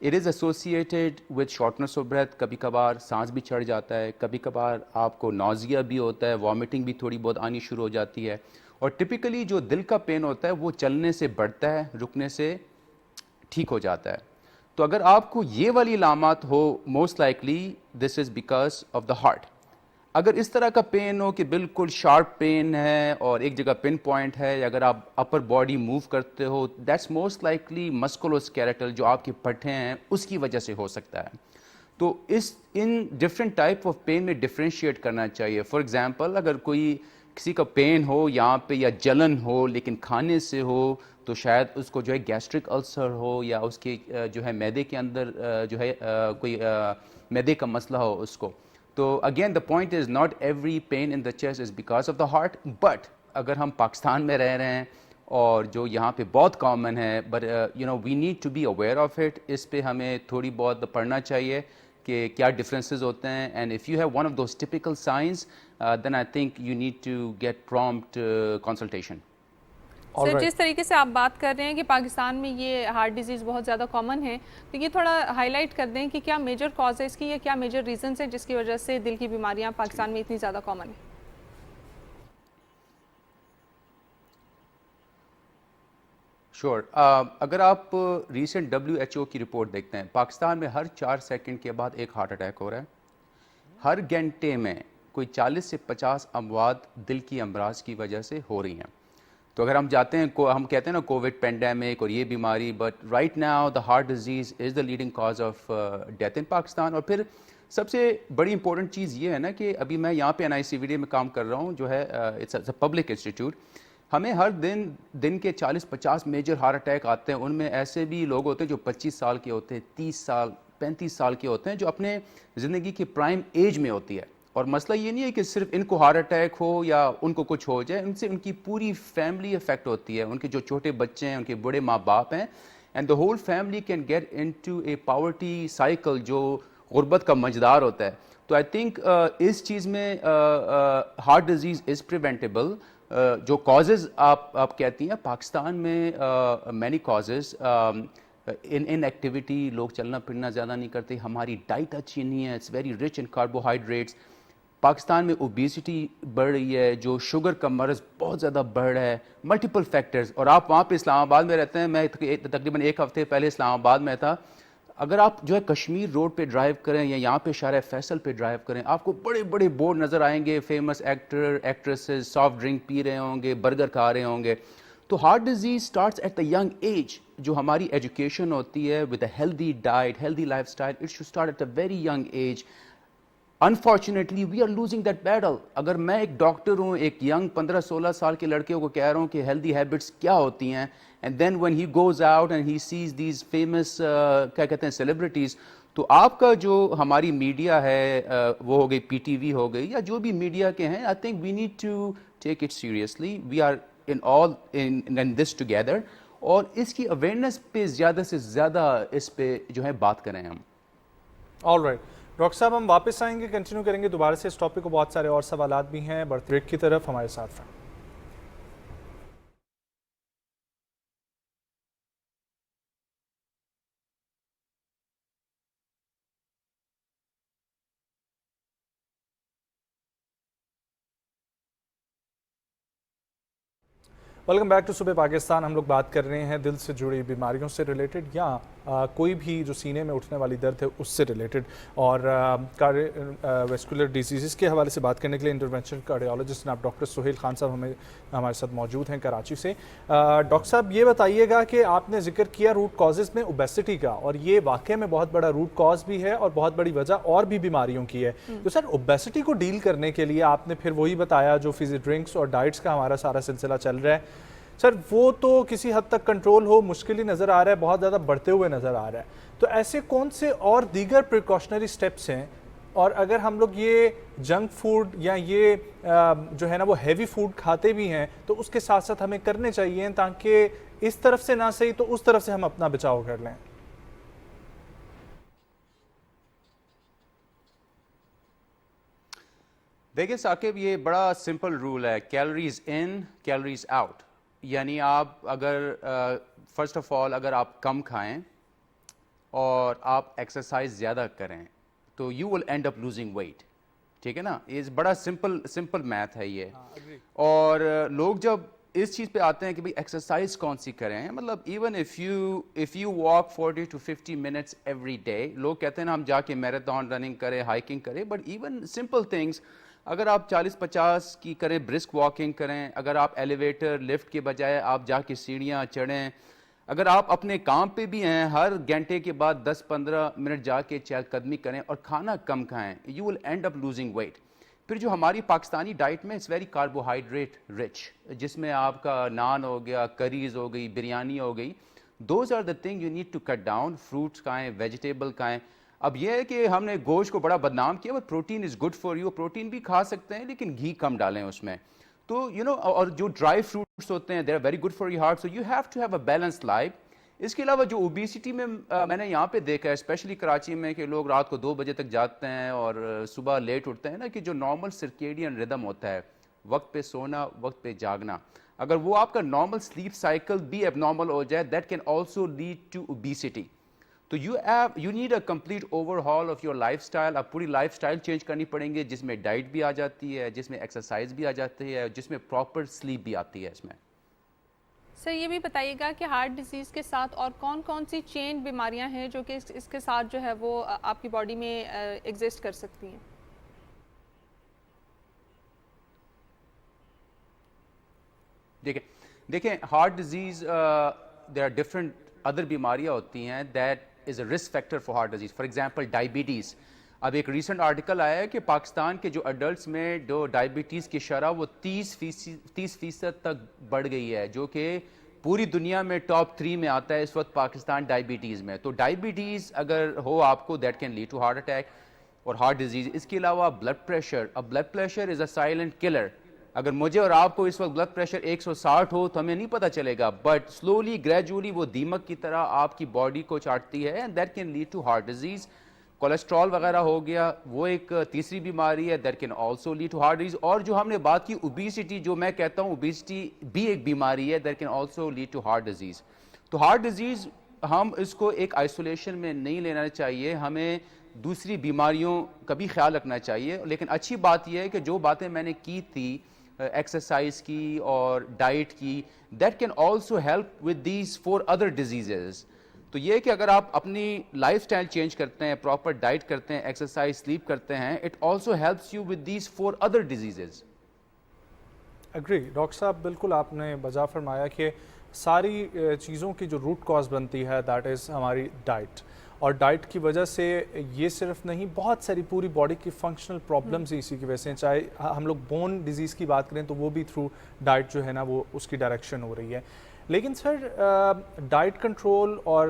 It is associated with shortness of breath, کبھی کبھار سانس بھی چڑھ جاتا ہے, کبھی کبھار آپ کو نوزیا بھی ہوتا ہے, وامٹنگ بھی تھوڑی بہت آنی شروع ہو جاتی ہے. اور ٹپیکلی جو دل کا پین ہوتا ہے وہ چلنے سے بڑھتا ہے, رکنے سے ٹھیک ہو جاتا ہے. تو اگر آپ کو یہ والی علامات ہو most likely this is because of the heart. اگر اس طرح کا پین ہو کہ بالکل شارپ پین ہے اور ایک جگہ پن پوائنٹ ہے, یا اگر آپ اپر باڈی موو کرتے ہو, دیٹس موسٹ لائکلی مسکولوسکیلیٹل, جو آپ کے پٹھے ہیں اس کی وجہ سے ہو سکتا ہے. تو ان ڈفرینٹ ٹائپ آف پین میں ڈفرینشیٹ کرنا چاہیے. فار ایگزامپل اگر کوئی کسی کا پین ہو یہاں پہ یا جلن ہو لیکن کھانے سے ہو, تو شاید اس کو جو ہے گیسٹرک السر ہو, یا اس کے جو ہے معدے کے اندر جو ہے کوئی معدے کا مسئلہ ہو اس کو. تو again the point is not every pain in the chest is because of the heart, but اگر ہم پاکستان میں رہ رہے ہیں اور جو یہاں پہ بہت کامن ہے, but we need to be aware of it. اس پہ ہمیں تھوڑی بہت پڑھنا چاہیے کہ کیا ڈفرینسز ہوتے ہیں. And if you have one of those typical signs then I think you need to get prompt consultation. Sir جس طریقے سے آپ بات کر رہے ہیں کہ پاکستان میں یہ ہارٹ ڈیزیز بہت زیادہ کامن ہے, تو یہ تھوڑا ہائی لائٹ کر دیں کہ کیا میجر کاز ہے اس کی, یا کیا میجر ریزنس ہیں جس کی وجہ سے دل کی بیماریاں پاکستان میں اتنی زیادہ کامن ہیں. شور. اگر آپ ریسنٹ WHO کی رپورٹ دیکھتے ہیں, پاکستان میں ہر 4 سیکنڈ کے بعد ایک ہارٹ اٹیک ہو رہا ہے. ہر گھنٹے میں کوئی 40 سے 50 اموات دل کی امراض کی وجہ سے ہو رہی ہیں. تو اگر ہم جاتے ہیں, ہم کہتے ہیں نا کووڈ پینڈیمک اور یہ بیماری, but right now the heart disease is the leading cause of death in Pakistan. اور پھر سب سے بڑی امپورٹنٹ چیز یہ ہے نا کہ ابھی میں یہاں پہ NICVD میں کام کر رہا ہوں, جو ہے اٹس اے پبلک انسٹیٹیوٹ. ہمیں ہر دن کے 40-50 میجر ہارٹ اٹیک آتے ہیں. ان میں ایسے بھی لوگ ہوتے ہیں جو 25 سال کے ہوتے ہیں, 30 سال 35 سال کے ہوتے ہیں, جو اپنے زندگی کی پرائم ایج میں ہوتی ہے. اور مسئلہ یہ نہیں ہے کہ صرف ان کو ہارٹ اٹیک ہو یا ان کو کچھ ہو جائے, ان سے ان کی پوری فیملی افیکٹ ہوتی ہے. ان کے جو چھوٹے بچے ہیں, ان کے بڑے ماں باپ ہیں, and the whole family can get into a poverty cycle جو غربت کا مجدار ہوتا ہے. تو آئی تھنک اس چیز میں ہارٹ ڈیزیز از پریونٹیبل. جو کازز آپ کہتی ہیں پاکستان میں, مینی کازز, ان ایکٹیویٹی, لوگ چلنا پھرنا زیادہ نہیں کرتے, ہماری ڈائٹ اچھی نہیں ہے, it's very rich in carbohydrates. Pakistan میں اوبیسٹی بڑھ رہی ہے, جو شوگر کا مرض بہت زیادہ بڑھ رہا ہے, ملٹیپل فیکٹرز. اور آپ وہاں پہ اسلام آباد میں رہتے ہیں, میں تقریباً 1 ہفتے پہلے اسلام آباد میں تھا. اگر آپ جو ہے کشمیر روڈ پہ ڈرائیو کریں یا یہاں پہ شارع فیصل پہ ڈرائیو کریں, آپ کو بڑے بڑے بورڈ نظر آئیں گے, famous actor actresses soft drink پی رہے ہوں گے, برگر کھا رہے ہوں گے. تو heart disease starts at the young age. جو ہماری ایجوکیشن ہوتی ہے with a healthy diet, healthy life style, it should start at a very young age. Unfortunately we are losing that battle. اگر میں ایک ڈاکٹر ہوں, ایک ینگ 15-16 سال کے لڑکے کو کہہ رہا ہوں کہ ہیلدی ہیبٹس کیا ہوتی ہیں, and then when he goes out and he says these famous کیا کہتے ہیں سیلیبریٹیز, تو آپ کا جو ہماری میڈیا ہے, وہ ہو گئی PTV ہو گئی یا جو بھی میڈیا کے ہیں, I think we need to take it seriously. We are in all in this together, اور اس کی اویئرنیس پہ زیادہ سے زیادہ اس پہ جو ہے بات کریں ہم. آل رائٹ ڈاکٹر صاحب, ہم واپس آئیں گے, کنٹینیو کریں گے دوبارہ سے اس ٹاپک کو. بہت سارے اور سوالات بھی ہیں, برتھ ریٹ کی طرف ہمارے ساتھ رہیں. ویلکم بیک ٹو صبح پاکستان. ہم لوگ بات کر رہے ہیں دل سے جڑی بیماریوں سے ریلیٹڈ, یا کوئی بھی جو سینے میں اٹھنے والی درد ہے اس سے ریلیٹڈ. اور ویسکولر ڈیزیزز کے حوالے سے بات کرنے کے لیے انٹرونشنل کارڈیالوجسٹ جناب ڈاکٹر سہیل خان صاحب ہمارے ساتھ موجود ہیں کراچی سے. ڈاکٹر صاحب یہ بتائیے گا کہ آپ نے ذکر کیا روٹ کازز میں اوبیسٹی کا, اور یہ واقعہ میں بہت بڑا روٹ کاز بھی ہے اور بہت بڑی وجہ اور بھی بیماریوں کی ہے. تو سر اوبیسٹی کو ڈیل کرنے کے لیے آپ نے پھر وہی بتایا جو فزی ڈرنکس اور ڈائٹس کا ہمارا سارا سلسلہ چل رہا ہے. سر وہ تو کسی حد تک کنٹرول ہو مشکل ہی نظر آ رہا ہے, بہت زیادہ بڑھتے ہوئے نظر آ رہا ہے. تو ایسے کون سے اور دیگر پریکاشنری سٹیپس ہیں, اور اگر ہم لوگ یہ جنک فوڈ یا یہ جو ہے نا وہ ہیوی فوڈ کھاتے بھی ہیں تو اس کے ساتھ ساتھ ہمیں کرنے چاہیے تاکہ اس طرف سے نہ صحیح تو اس طرف سے ہم اپنا بچاؤ کر لیں؟ دیکھیں ثاقب, یہ بڑا سمپل رول ہے, کیلوریز ان کیلوریز آؤٹ. یعنی آپ اگر فرسٹ آف آل اگر آپ کم کھائیں اور آپ ایکسرسائز زیادہ کریں تو you will end up losing weight. ٹھیک ہے نا, یہ بڑا سمپل میتھ ہے یہ. اور لوگ جب اس چیز پہ آتے ہیں کہ بھئی ایکسرسائز کون سی کریں. مطلب even if you walk 40 to 50 minutes every day, لوگ کہتے ہیں نا ہم جا کے میراتھن رننگ کریں, ہائکنگ کریں, بٹ ایون سمپل تھنگس اگر آپ 40-50 کی کریں, برسک واکنگ کریں, اگر آپ ایلیویٹر لفٹ کے بجائے آپ جا کے سیڑھیاں چڑھیں, اگر آپ اپنے کام پہ بھی ہیں ہر گھنٹے کے بعد 10-15 منٹ جا کے چہل قدمی کریں اور کھانا کم کھائیں, you will end up losing weight. پھر جو ہماری پاکستانی ڈائٹ میں اٹس ویری کاربوہائیڈریٹ رچ, جس میں آپ کا نان ہو گیا, کریز ہو گئی, بریانی ہو گئی, those are the thing you need to cut down. Fruits کھائیں, ویجیٹیبل کھائیں. اب یہ ہے کہ ہم نے گوشت کو بڑا بدنام کیا, but protein is good for you, protein بھی کھا سکتے ہیں لیکن گھی کم ڈالیں اس میں. تو اور جو ڈرائی فروٹس ہوتے ہیں they are very good for your heart, so you have to have a balance life. اس کے علاوہ جو اوبیسٹی میں نے یہاں پہ دیکھا ہے اسپیشلی کراچی میں کہ لوگ رات کو 2 بجے تک جاگتے ہیں اور صبح لیٹ اٹھتے ہیں نا, کہ جو نارمل سرکیڈین ردم ہوتا ہے, وقت پہ سونا, وقت پہ جاگنا, اگر وہ آپ کا نارمل سلیپ سائیکل بھی اب نارمل ہو جائے, that can also lead to obesity. تو you need a complete overhaul of your life style. آپ پوری لائف اسٹائل چینج کرنی پڑیں گے, جس میں ڈائٹ بھی آ جاتی ہے, جس میں ایکسرسائز بھی آ جاتی ہے, جس میں پراپر سلیپ بھی آتی ہے اس میں. سر یہ بھی بتائیے گا کہ ہارٹ ڈیزیز کے ساتھ اور کون کون سی چین بیماریاں ہیں جو کہ اس کے ساتھ جو ہے وہ آپ کی باڈی میں ایگزسٹ کر سکتی ہیں؟ دیکھیں heart disease there are different other بیماریاں ہوتی ہیں that is a risk factor for heart disease. For example diabetes. اب ایک ریسنٹ آرٹیکل آیا ہے کہ پاکستان کے جو اڈلٹس میں جو ڈائبٹیز کی شرح وہ 30% تک بڑھ گئی ہے, جو کہ پوری دنیا میں ٹاپ 3 میں آتا ہے اس وقت پاکستان ڈائبٹیز میں. تو ڈائبٹیز اگر ہو آپ کو, that can lead to heart attack اور ہارٹ ڈیزیز. اس کے علاوہ بلڈ پریشر. اب blood pressure is a silent killer. اگر مجھے اور آپ کو اس وقت بلڈ پریشر 160 ہو تو ہمیں نہیں پتہ چلے گا, بٹ سلولی گریجولی وہ دیمک کی طرح آپ کی باڈی کو چاٹتی ہے, and that can lead to heart disease. Cholesterol وغیرہ ہو گیا, وہ ایک تیسری بیماری ہے, that can also lead to heart disease. اور جو ہم نے بات کی اوبیسٹی, جو میں کہتا ہوں اوبیسٹی بھی ایک بیماری ہے, that can also lead to heart disease. تو ہارٹ ڈیزیز ہم اس کو ایک آئسولیشن میں نہیں لینا چاہیے, ہمیں دوسری بیماریوں کا بھی خیال رکھنا چاہیے. لیکن اچھی بات یہ ہے کہ جو باتیں میں نے کی تھی ایکسرسائز کی اور ڈائٹ کی, that can also help with these 4 other diseases. تو یہ کہ اگر آپ اپنی لائف سٹائل چینج کرتے ہیں, پراپر ڈائٹ کرتے ہیں, ایکسرسائز سلیپ کرتے ہیں, it also helps you with these 4 other diseases. Agree. Doctor صاحب بالکل آپ نے بجا فرمایا کہ ساری چیزوں کی جو روٹ کاز بنتی ہے دیٹ از ہماری ڈائٹ, اور ڈائٹ کی وجہ سے یہ صرف نہیں, بہت ساری پوری باڈی کی فنکشنل پرابلمز اسی کی وجہ سے, چاہے ہم لوگ بون ڈیزیز کی بات کریں تو وہ بھی تھرو ڈائٹ جو ہے نا وہ اس کی ڈائریکشن ہو رہی ہے. لیکن سر ڈائٹ کنٹرول اور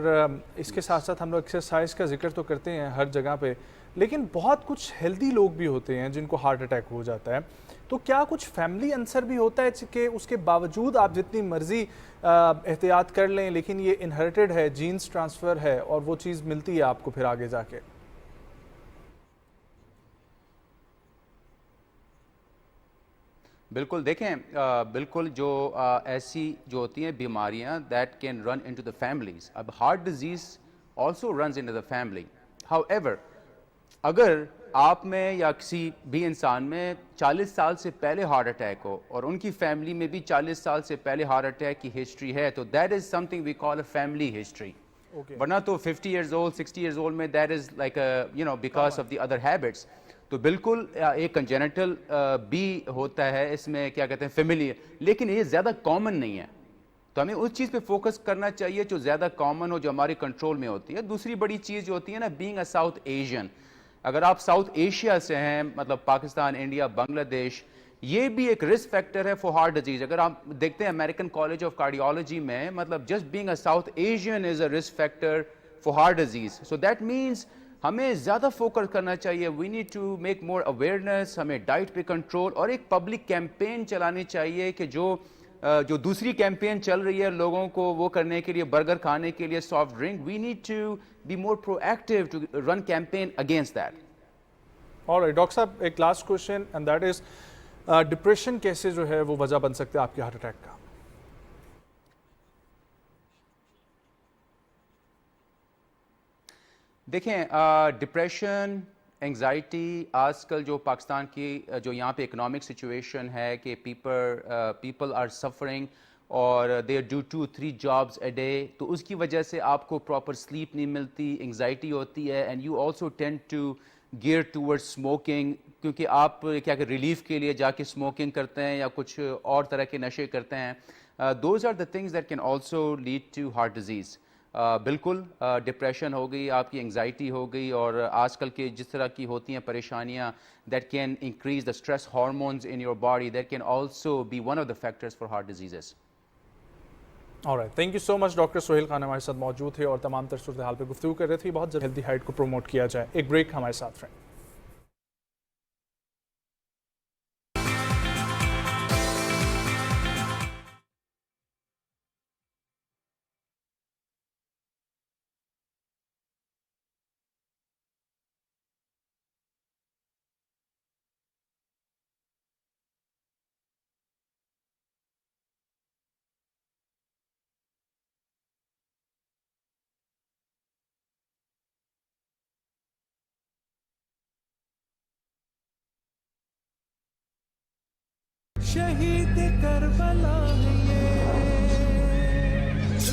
اس کے ساتھ ساتھ ہم لوگ ایکسرسائز کا ذکر تو کرتے ہیں ہر جگہ پہ, لیکن بہت کچھ ہیلدی لوگ بھی ہوتے ہیں جن کو ہارٹ اٹیک ہو جاتا ہے. تو کیا کچھ فیملی عنصر بھی ہوتا ہے کہ اس کے باوجود آپ جتنی مرضی احتیاط کر لیں لیکن یہ انہیریٹڈ ہے, جینز ٹرانسفر ہے اور وہ چیز ملتی ہے آپ کو پھر آگے جا کے؟ بالکل. دیکھیں بالکل جو ایسی جو ہوتی ہیں بیماریاں that can run into the families. اب heart disease also runs into the family. However اگر آپ میں یا کسی بھی انسان میں 40 سال سے پہلے ہارٹ اٹیک ہو اور ان کی فیملی میں بھی 40 سال سے پہلے ہارٹ اٹیک کی ہسٹری ہے, تو that is something we call a family history. ورنہ تو 50 ایئرز اولڈ 60 ایئرز اولڈ میں that is like because of the other habits. تو بالکل ایک کنجینیٹل بھی ہوتا ہے اس میں, کیا کہتے ہیں, فیملی, لیکن یہ زیادہ کامن نہیں ہے. تو ہمیں اس چیز پہ فوکس کرنا چاہیے جو زیادہ کامن ہو, جو ہمارے کنٹرول میں ہوتی ہے. دوسری بڑی چیز جو ہوتی ہے نا, بینگ اے ساؤتھ ایشین, اگر آپ ساؤتھ ایشیا سے ہیں, مطلب پاکستان, انڈیا, بنگلہ دیش, یہ بھی ایک رسک فیکٹر ہے فار ہارٹ ڈیزیز. اگر آپ دیکھتے ہیں امریکن کالج آف کارڈیولوجی میں, مطلب just being a South Asian is a risk factor for heart disease. So that means ہمیں زیادہ فوکس کرنا چاہیے. We need to make more awareness, ہمیں ڈائٹ پہ کنٹرول, اور ایک پبلک کیمپین چلانی چاہیے کہ جو دوسری کیمپین چل رہی ہے لوگوں کو وہ کرنے کے لیے, برگر کھانے کے لیے, soft drink, we need to be more proactive to run campaign against that. اور ڈاکٹر صاحب ایک last question, and that is depression کیسے جو ہے وہ وجہ بن سکتے ہیں آپ کے ہارٹ اٹیک کا؟ دیکھیں ڈپریشن انگزائٹی آج کل جو پاکستان کی جو یہاں پہ اکنامک سچویشن ہے کہ پیپل آر سفرنگ اور they do 2-3 jobs a day, تو اس کی وجہ سے آپ کو پراپر سلیپ نہیں ملتی, انگزائٹی ہوتی ہے, and you also tend to gear toward smoking, کیونکہ آپ کیا کہ ریلیف کے لیے جا کے اسموکنگ کرتے ہیں یا کچھ اور طرح کے نشے کرتے ہیں. Those are the things that can also lead to heart disease. بالکل ڈپریشن ہو گئی, آپ کی انگزائٹی ہو گئی, اور آج کل کے جس طرح کی ہوتی ہیں پریشانیاں that can increase the stress hormones in your body, that can also be one of the factors for heart diseases. alright, thank you so much doctor Sohail Khan ہمارے ساتھ موجود تھے اور تمام تر صورتحال پہ گفتگو کر رہے تھے. بہت جلد ہیلدی ہائٹ کو پروموٹ کیا جائے. ایک بریک ہمارے ساتھ فرینڈ. شہید کربلا ہے یہ,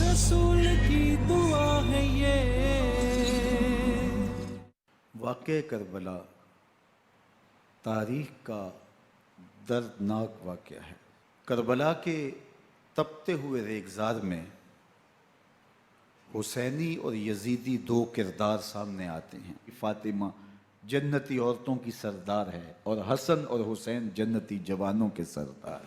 رسول کی دعا ہے یہ. واقعہ کربلا تاریخ کا دردناک واقعہ ہے. کربلا کے تپتے ہوئے ریگزار میں حسینی اور یزیدی 2 کردار سامنے آتے ہیں. فاطمہ جنتی عورتوں کی سردار ہے اور حسن اور حسین جنتی جوانوں کے سردار.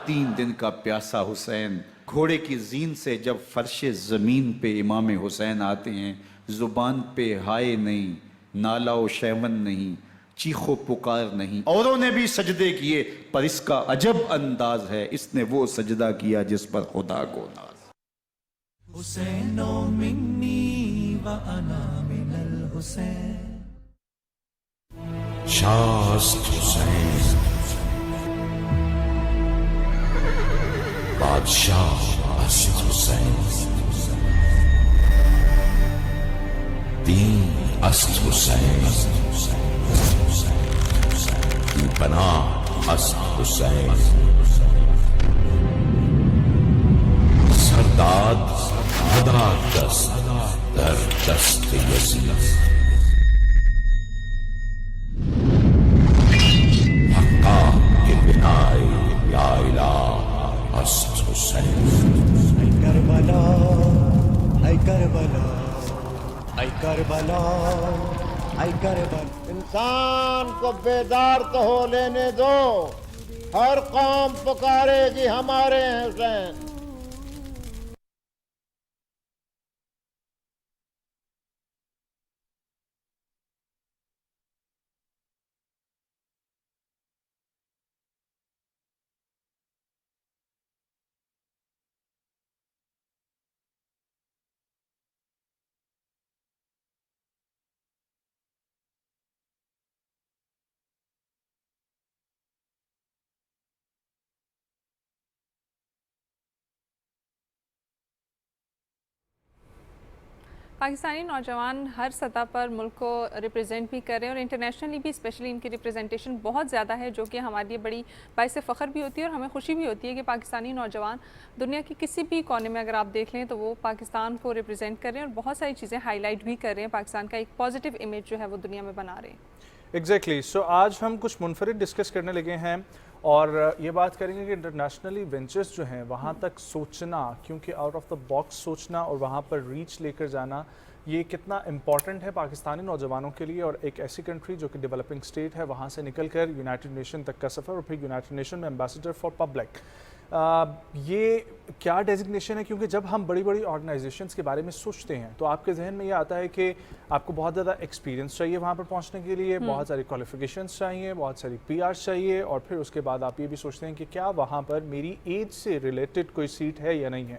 3 دن کا پیاسا حسین گھوڑے کی زین سے جب فرش زمین پہ امام حسین آتے ہیں, زبان پہ ہائے نہیں, نالا و شیون نہیں, چیخ و پکار نہیں. اوروں نے بھی سجدے کیے پر اس کا عجب انداز ہے, اس نے وہ سجدہ کیا جس پر خدا کو ناز. حسین منی و انا من الحسین. شاست حسین بادشاہ است حسین, دین است حسین, بی پناہ است حسین, سرداد مدار دست در دست یزید. یا الہ است حسین. اے کربلا, اے کربلا, اے کربلا, اے کربلا. انسان کو بیدار تو ہو لینے دو, ہر قوم پکارے گی ہمارے حسین. پاکستانی نوجوان ہر سطح پر ملک کو ریپرزینٹ بھی کر رہے ہیں اور انٹرنیشنلی بھی اسپیشلی ان کی ریپرزنٹیشن بہت زیادہ ہے, جو کہ ہمارے لیے بڑی باعث فخر بھی ہوتی ہے اور ہمیں خوشی بھی ہوتی ہے کہ پاکستانی نوجوان دنیا کی کسی بھی کونے میں اگر آپ دیکھ لیں تو وہ پاکستان کو ریپرزینٹ کر رہے ہیں اور بہت ساری چیزیں ہائی لائٹ بھی کر رہے ہیں. پاکستان کا ایک پازیٹیو امیج جو ہے وہ دنیا میں بنا رہے ہیں. ایگزیکٹلی. سو آج ہم کچھ منفرد ڈسکس کرنے لگے ہیں اور یہ بات کریں گے کہ انٹرنیشنلی وینچرز جو ہیں وہاں تک سوچنا, کیونکہ آؤٹ آف دا باکس سوچنا اور وہاں پر ریچ لے کر جانا یہ کتنا امپورٹنٹ ہے پاکستانی نوجوانوں کے لیے. اور ایک ایسی کنٹری جو کہ ڈیولپنگ اسٹیٹ ہے وہاں سے نکل کر یونائٹڈ نیشن تک کا سفر اور پھر یونائٹڈ نیشن میں ایمبیسڈر فار پبلک, یہ کیا ڈیزگنیشن ہے؟ کیونکہ جب ہم بڑی بڑی آرگنائزیشنز کے بارے میں سوچتے ہیں تو آپ کے ذہن میں یہ آتا ہے کہ آپ کو بہت زیادہ ایکسپیرینس چاہیے وہاں پر پہنچنے کے لیے, بہت ساری کوالیفیکیشنز چاہیے, بہت ساری پی آرز چاہیے, اور پھر اس کے بعد آپ یہ بھی سوچتے ہیں کہ کیا وہاں پر میری ایج سے ریلیٹڈ کوئی سیٹ ہے یا نہیں ہے.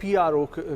PRO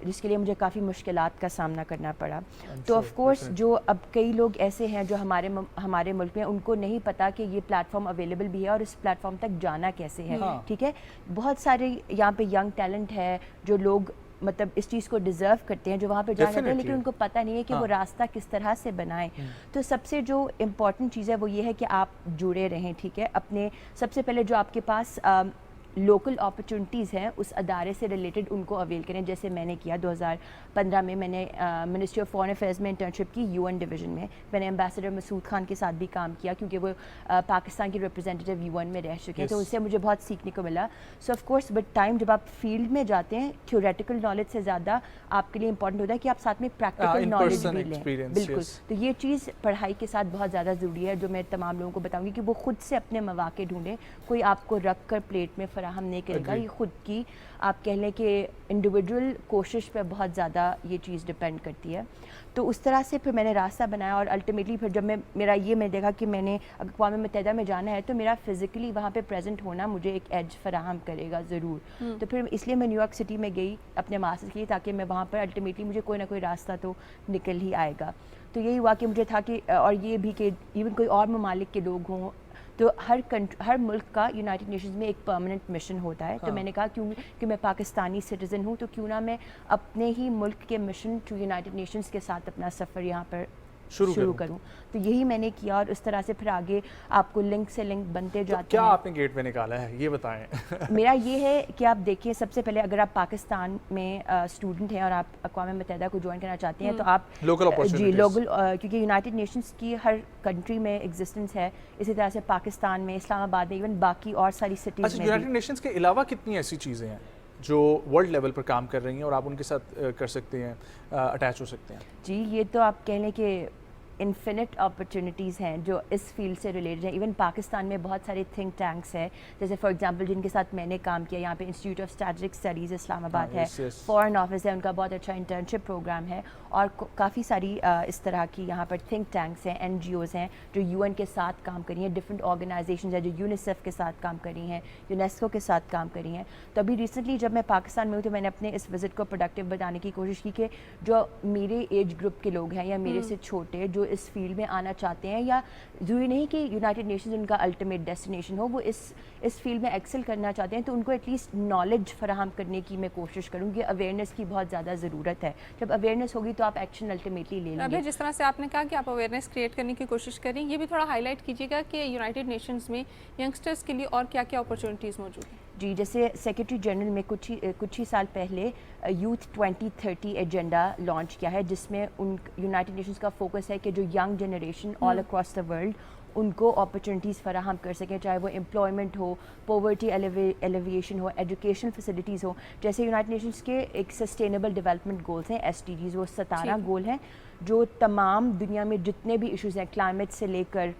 جس کے لیے مجھے کافی مشکلات کا سامنا کرنا پڑا. تو آف کورس جو اب کئی لوگ ایسے ہیں جو ہمارے ملک میں ان کو نہیں پتہ کہ یہ پلیٹ فارم اویلیبل بھی ہے اور اس پلیٹ فارم تک جانا کیسے ہے. ٹھیک ہے, بہت سارے یہاں پہ ینگ ٹیلنٹ ہے جو لوگ مطلب اس چیز کو ڈیزرو کرتے ہیں, جو وہاں پہ جانا چاہتے ہیں, لیکن ان کو پتہ نہیں ہے کہ وہ راستہ کس طرح سے بنائیں. تو سب سے جو امپورٹنٹ چیز ہے وہ یہ ہے کہ آپ جڑے رہیں. ٹھیک ہے, اپنے سب سے پہلے جو آپ کے پاس لوکل اپرچونٹیز ہیں اس ادارے سے ریلیٹڈ ان کو اویل کریں. جیسے میں نے کیا 2015 میں میں نے منسٹری آف فارن افیئرز میں انٹرنشپ کی UN ڈویژن میں. میں نے ایمبیسڈر مسعود خان کے ساتھ بھی کام کیا کیونکہ وہ پاکستان کی ریپرزینٹیو UN میں رہ چکے ہیں, تو اس سے مجھے بہت سیکھنے کو ملا. So of course but time جب آپ فیلڈ میں جاتے ہیں تھیوریٹیکل نالج سے زیادہ آپ کے لیے امپورٹنٹ ہوتا ہے کہ آپ ساتھ میں پریکٹیکل نالج بھی لیں. بالکل, تو یہ چیز پڑھائی کے ساتھ بہت زیادہ ضروری ہے جو میں تمام لوگوں کو بتاؤں گی کہ وہ خود سے اپنے مواقع ڈھونڈیں. کوئی آپ کو رکھ کر پلیٹ میں فراہم نہیں کرے گا. یہ خود کی آپ کہہ لیں کہ انڈیویجول کوشش پہ بہت زیادہ یہ چیز ڈپینڈ کرتی ہے. تو اس طرح سے پھر میں نے راستہ بنایا اور الٹیمیٹلی پھر جب میں دیکھا کہ میں نے اقوام متحدہ میں جانا ہے تو میرا فزیکلی وہاں پہ پریزنٹ ہونا مجھے ایک ایج فراہم کرے گا ضرور. تو پھر اس لیے میں نیو یارک سٹی میں گئی اپنے ماسٹرز کے لیے تاکہ میں وہاں پر الٹیمیٹلی مجھے کوئی نہ کوئی راستہ تو نکل ہی آئے گا. تو یہی ہوا کہ مجھے تھا کہ اور یہ بھی کہ ایون کوئی اور ممالک کے لوگ ہوں تو ہر ملک کا یونائٹڈ نیشنز میں ایک پرماننٹ مشن ہوتا ہے. تو میں نے کہا کہ میں پاکستانی سٹیزن ہوں تو کیوں نہ میں اپنے ہی ملک کے مشن ٹو یونائٹڈ نیشنز کے ساتھ اپنا سفر یہاں پر شروع کروں. تو یہی میں نے کیا اور اس طرح سے پھر آگے آپ کو لنک سے لنک بنتے جاتے ہیں. کیا آپ نے گیٹ میں نکالا ہے یہ بتائیں. میرا یہ ہے کہ آپ دیکھیں سب سے پہلے اگر آپ پاکستان میں اسٹوڈنٹ ہیں اور آپ اقوام متحدہ کو جوائن کرنا چاہتے ہیں تو آپ لوکل کیونکہ یونائٹڈ نیشنز کی ہر کنٹری میں ایگزسٹنس ہے, اسی طرح سے پاکستان میں, اسلام آباد میں, ایون باقی اور ساری سٹیز میں. یونائٹڈ نیشنز کے علاوہ کتنی ایسی چیزیں ہیں جو ورلڈ لیول پر کام کر رہی ہیں اور آپ ان کے ساتھ کر سکتے ہیں, اٹیچ ہو سکتے ہیں؟ جی یہ تو آپ کہہ لیں کہ انفینٹ اپرچونیٹیز ہیں جو اس فیلڈ سے ریلیٹڈ ہیں. ایون پاکستان میں بہت سارے تھنک ٹینکس ہیں جیسے فار ایگزامپل جن کے ساتھ میں نے کام کیا یہاں پہ انسٹیٹیوٹ آف اسٹریٹجک اسٹڈیز اسلام آباد ہے, فارن آفس ہے, ان کا بہت اچھا انٹرنشپ پروگرام ہے, اور کافی ساری اس طرح کی یہاں پر تھنک ٹینکس ہیں, NGOز ہیں جو UN کے ساتھ کام کر رہی ہیں, ڈفرینٹ آرگنائزیشنز ہیں جو UNICEF کے ساتھ کام کر رہی ہیں, UNESCO کے ساتھ کام کر رہی ہیں. تو ابھی ریسنٹلی جب میں پاکستان میں ہوں تو میں نے اپنے اس وزٹ کو پروڈکٹیو بنانے کی کوشش کی کہ جو میرے ایج گروپ کے لوگ ہیں یا میرے سے چھوٹے جو اس فیلڈ میں آنا چاہتے ہیں, یا ضروری نہیں کہ یونائٹڈ نیشنز ان کا الٹیمیٹ ڈیسٹینیشن ہو, وہ اس فیلڈ میں ایکسل کرنا چاہتے ہیں, تو ان کو ایٹ لیسٹ نالج فراہم کرنے کی میں کوشش کروں گی. اویئرنیس کی بہت زیادہ ضرورت ہے, جب اویئرنیس ہوگی تو آپ ایکشن الٹیمیٹلی لے لیں گے. جس طرح سے آپ نے کہا کہ آپ اویئرنیس کریٹ کرنے کی کوشش کریں, یہ بھی تھوڑا ہائی لائٹ کیجیے گا کہ یونائٹڈ نیشنز میں ینگسٹرز کے لیے اور کیا کیا اپرچونیٹیز موجود ہیں. جی جیسے سیکرٹری جنرل میں کچھ ہی سال پہلے یوتھ 2030 ایجنڈا لانچ کیا ہے جس میں یونائٹڈ نیشنز کا فوکس ہے کہ جو young generation all across the world in کو اپرچونیٹیز فراہم کر سکیں, چاہے وہ امپلائمنٹ ہو, پاورٹی ایلیویشن ہو, ایجوکیشن فیسلٹیز ہو. جیسے یونائٹڈ نیشنز کے ایک سسٹینیبل ڈیولپمنٹ گولز ہیں SDGs, وہ 17 گول ہیں جو تمام دنیا میں جتنے بھی ایشوز ہیں کلائمیٹ سے لے کر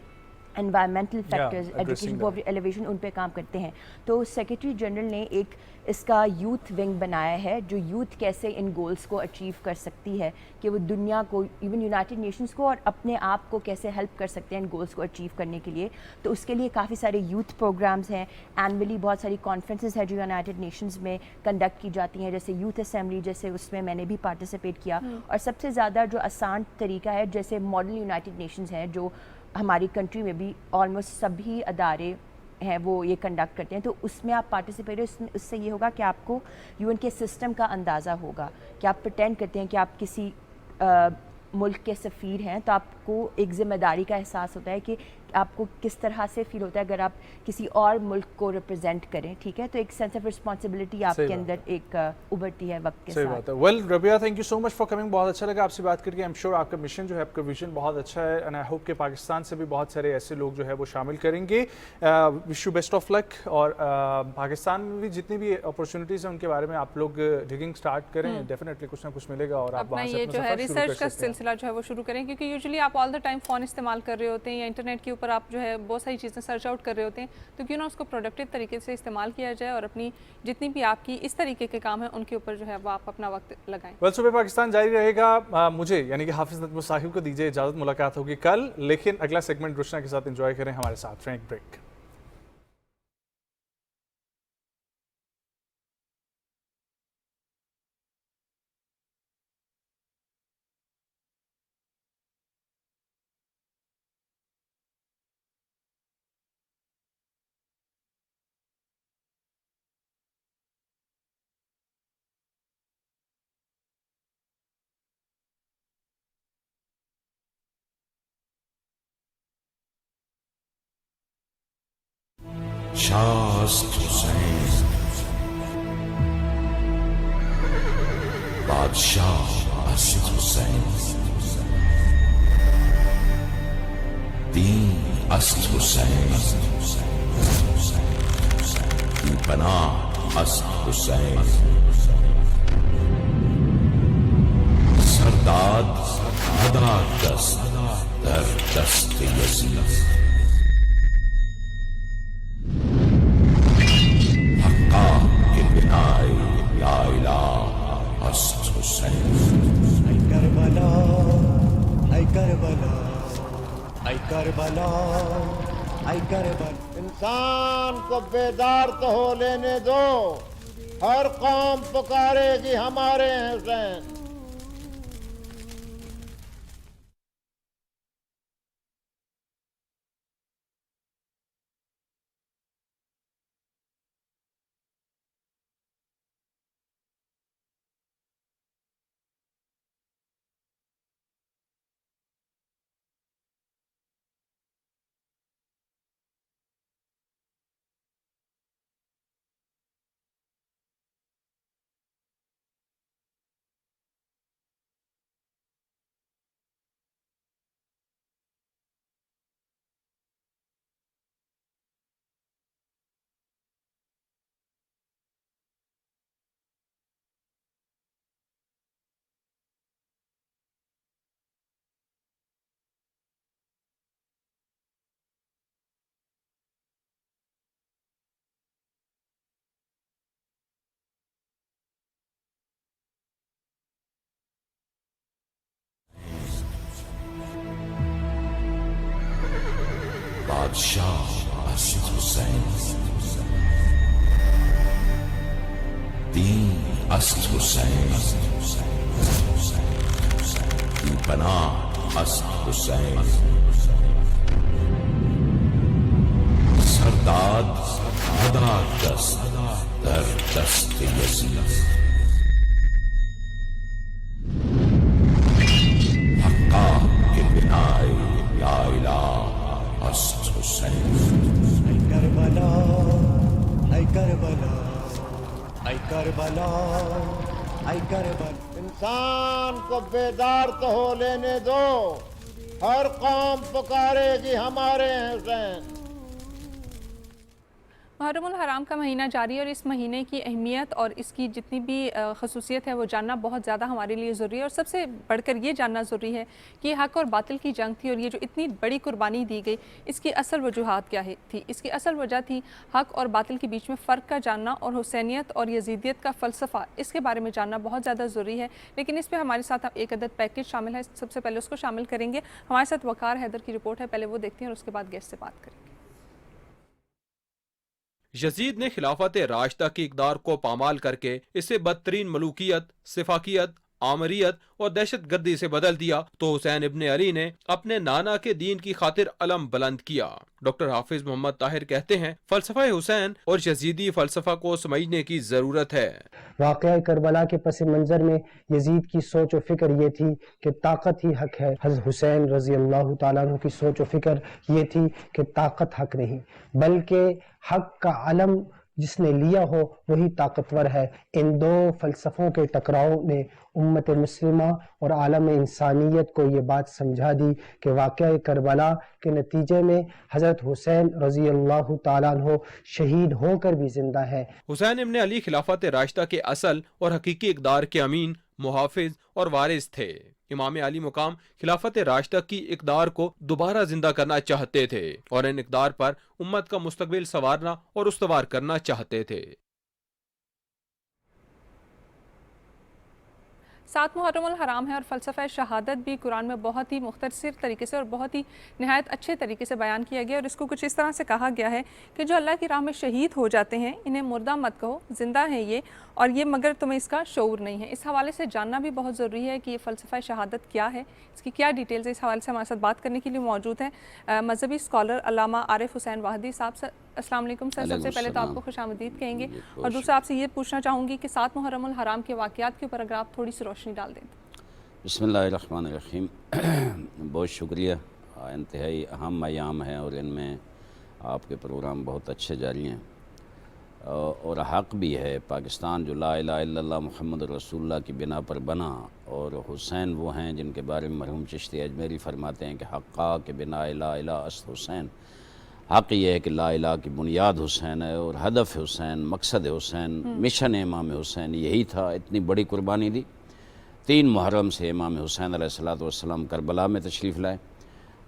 environmental factors, education, poverty alleviation, ان پہ کام کرتے ہیں. تو سیکرٹری جنرل نے ایک اس کا یوتھ ونگ بنایا ہے جو یوتھ کیسے ان گولز کو اچیو کر سکتی ہے, کہ وہ دنیا کو ایون یونائٹڈ نیشنز کو اور اپنے آپ کو کیسے ہیلپ کر سکتے ہیں ان گولز کو اچیو کرنے کے لیے. تو اس کے لیے کافی سارے یوتھ پروگرامز ہیں, اینولی بہت ساری کانفرنسز ہیں جو یونائٹڈ نیشنز میں کنڈکٹ کی جاتی ہیں, جیسے یوتھ اسمبلی, جیسے اس میں نے بھی پارٹیسپیٹ کیا. اور سب سے زیادہ جو آسان طریقہ ہے جیسے ماڈل یونائٹڈ نیشنز ہیں جو ہماری کنٹری میں بھی آلموسٹ سبھی ادارے ہیں وہ یہ کنڈکٹ کرتے ہیں, تو اس میں آپ پارٹیسپیٹ, اس سے یہ ہوگا کہ آپ کو UN کے سسٹم کا اندازہ ہوگا کہ آپ پریٹینڈ کرتے ہیں کہ آپ کسی ملک کے سفیر ہیں, تو آپ کو ایک ذمہ داری کا احساس ہوتا ہے کہ آپ کو کس طرح سے فیل ہوتا ہے اگر آپ کسی اور ملک کو ریپرزینٹ کریں. ٹھیک ہے, تو ایک سینس آف رسپانسبلٹی آپ کے اندر ایک ابھرتی ہے وقت کے ساتھ. صحیح بات ہے. Well Rabia, thank you so much for coming, بہت اچھا لگا آپ سے بات کر کے. ایم شیور آپ کا مشن جو ہے, آپ کا ویژن بہت اچھا ہے, اینڈ آئی ہوپ کہ پاکستان سے بھی بہت سارے ایسے لوگ جو ہے وہ شامل کریں گے. وش یو بیسٹ آف لک, اور پاکستان میں بھی جتنی بھی اپرچونیٹیز ہیں ان کے بارے میں آپ لوگ ڈگنگ اسٹارٹ کریں, ڈیفینیٹلی کچھ نہ کچھ ملے گا, اور آپ وہاں سے یہ جو ہے ریسرچ کا سلسلہ جو ہے وہ شروع کریں, کیونکہ یوزلی آپ آل دا ٹائم فون استعمال کر رہے ہوتے ہیں یا انٹرنیٹ کے اوپر آپ جو ہے بہت ساری چیزیں سرچ آؤٹ کر رہے ہوتے ہیں, تو کیوں نہ اس کو پروڈکٹیو طریقے سے استعمال کیا جائے اور اپنی جتنی بھی آپ کی اس طریقے کے کام ہیں ان کے اوپر جو ہے وہ آپ اپنا وقت لگائیں. ویل صبح پاکستان جاری رہے گا. مجھے یعنی کہ حافظ نجم صاحب کو دیجیے اجازت, ملاقات ہوگی کل, لیکن اگلا سیگمنٹ روشنا کے ساتھ انجوائے کریں ہمارے ساتھ. Frank break. شاه است حسین بادشاه است حسین دین است حسین بی پناه است حسین سرداد هدایت است در دست یزید حقا که بنای لا اله است حسین ای کربلا ای کربلا ای کربلا ای کربلا انسان کو بیدار تو ہو لینے دو ہر قوم پکارے گی ہمارے حسین بادشاه است حسین دین است حسین بی پناه است حسین سرداد هدایت است در دست یزید حقا که بنای لا اله است حسین ای کربلا ای کربلا ای کربلا ای کربلا انسان کو بیدار تو ہو لینے دو ہر قوم پکارے گی ہمارے حسین محرم الحرام کا مہینہ جاری ہے اور اس مہینے کی اہمیت اور اس کی جتنی بھی خصوصیت ہے وہ جاننا بہت زیادہ ہمارے لیے ضروری ہے اور سب سے بڑھ کر یہ جاننا ضروری ہے کہ حق اور باطل کی جنگ تھی اور یہ جو اتنی بڑی قربانی دی گئی اس کی اصل وجوہات کیا تھی اس کی اصل وجہ تھی حق اور باطل کے بیچ میں فرق کا جاننا اور حسینیت اور یزیدیت کا فلسفہ اس کے بارے میں جاننا بہت زیادہ ضروری ہے لیکن اس پہ ہمارے ساتھ ایک عدد پیکج شامل ہے سب سے پہلے اس کو شامل کریں گے ہمارے ساتھ وقار حیدر کی رپورٹ ہے پہلے وہ دیکھتے ہیں اور اس کے بعد گیسٹ سے بات کریں گے یزید نے خلافت راشدہ کی اقدار کو پامال کر کے اسے بدترین ملوکیت، سفاکیت، آمریت اور دہشت گردی سے بدل دیا تو حسین ابن علی نے اپنے نانا کے دین کی خاطر علم بلند کیا۔ ڈاکٹر حافظ محمد طاہر کہتے ہیں فلسفہ حسین اور یزیدی فلسفہ کو سمجھنے کی ضرورت ہے۔ واقعہ کربلا کے پس منظر میں یزید کی سوچ و فکر یہ تھی کہ طاقت ہی حق ہے، حضرت حسین رضی اللہ تعالیٰ عنہ کی سوچ و فکر یہ تھی کہ طاقت حق نہیں بلکہ حق کا علم جس نے لیا ہو وہی طاقتور ہے۔ ان دو فلسفوں کے ٹکراؤ نے امت مسلمہ اور عالم انسانیت کو یہ بات سمجھا دی کہ واقعہ کربلا کے نتیجے میں حضرت حسین رضی اللہ تعالیٰ عنہ شہید ہو کر بھی زندہ ہے۔ حسین ابن علی خلافت راشدہ کے اصل اور حقیقی اقدار کے امین، محافظ اور وارث تھے۔ امام علی مقام خلافت راشدہ کی اقدار کو دوبارہ زندہ کرنا چاہتے تھے اور ان اقدار پر امت کا مستقبل سنوارنا اور استوار کرنا چاہتے تھے۔ 7 محرم الحرام ہے اور فلسفہ شہادت بھی قرآن میں بہت ہی مختصر طریقے سے اور بہت ہی نہایت اچھے طریقے سے بیان کیا گیا اور اس کو کچھ اس طرح سے کہا گیا ہے کہ جو اللہ کی راہ میں شہید ہو جاتے ہیں انہیں مردہ مت کہو، زندہ ہیں یہ اور یہ مگر تمہیں اس کا شعور نہیں ہے۔ اس حوالے سے جاننا بھی بہت ضروری ہے کہ یہ فلسفہ شہادت کیا ہے، اس کی کیا ڈیٹیلز ہے۔ اس حوالے سے ہمارے ساتھ بات کرنے کے لیے موجود ہیں مذہبی اسکالر علامہ عارف حسین واحدی صاحب۔ السلام علیکم سر، سب سے پہلے تو آپ کو خوش آمدید کہیں گے اور دوسرا آپ سے یہ پوچھنا چاہوں گی کہ 7 محرم الحرام کے واقعات کے اوپر اگر آپ تھوڑی سی روشنی ڈال دیں۔ بسم اللہ الرحمن الرحیم۔ بہت شکریہ۔ انتہائی اہم ایام ہیں اور ان میں آپ کے پروگرام بہت اچھے جاری ہیں اور حق بھی ہے. پاکستان جو لا الہ الا اللہ محمد رسول اللہ کی بنا پر بنا، اور حسین وہ ہیں جن کے بارے میں مرحوم چشتی اجمیری فرماتے ہیں کہ حقا کے بنا لا الہ است حسین. حق یہ ہے کہ لا الہ کی بنیاد حسین ہے، اور ہدف حسین، مقصد حسین، مشن امام حسین یہی تھا. اتنی بڑی قربانی دی. 3 محرم سے امام حسین علیہ السلام کربلا میں تشریف لائے.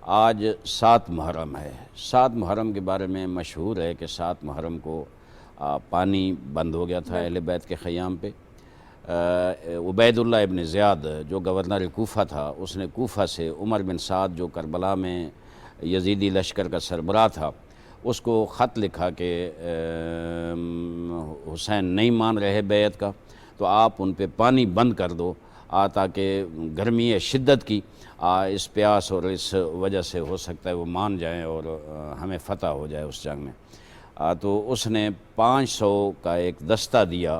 آج 7 محرم ہے. 7 محرم کے بارے میں مشہور ہے کہ 7 محرم کو پانی بند ہو گیا تھا اہل بیت کے خیام پہ. عبید اللہ ابن زیاد جو گورنر کوفہ تھا، اس نے کوفہ سے عمر بن سعد جو کربلا میں یزیدی لشکر کا سربراہ تھا، اس کو خط لکھا کہ حسین نہیں مان رہے بیعت کا، تو آپ ان پہ پانی بند کر دو تاکہ گرمی شدت کی اس پیاس اور اس وجہ سے ہو سکتا ہے وہ مان جائیں اور ہمیں فتح ہو جائے اس جنگ میں. تو اس نے 500 کا ایک دستہ دیا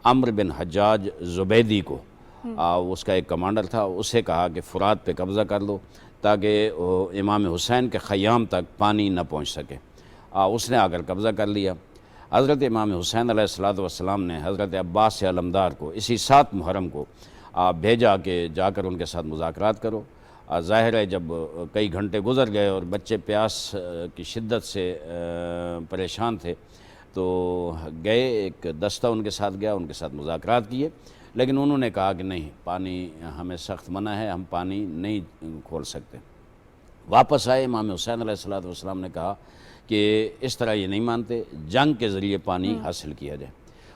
عمرو بن حجاج زبیدی کو. اس کا ایک کمانڈر تھا. اسے کہا کہ فرات پہ قبضہ کر لو تاکہ امام حسین کے خیام تک پانی نہ پہنچ سکے. اس نے آ کر قبضہ کر لیا. حضرت امام حسین علیہ السلام نے حضرت عباس علمدار کو اسی 7 محرم کو بھیجا کہ جا کر ان کے ساتھ مذاکرات کرو. ظاہر ہے جب کئی گھنٹے گزر گئے اور بچے پیاس کی شدت سے پریشان تھے تو گئے. ایک دستہ ان کے ساتھ گیا، ان کے ساتھ مذاکرات کیے، لیکن انہوں نے کہا کہ نہیں، پانی ہمیں سخت منع ہے، ہم پانی نہیں کھول سکتے. واپس آئے. امام حسین علیہ السلام نے کہا کہ اس طرح یہ نہیں مانتے، جنگ کے ذریعے پانی حاصل کیا جائے.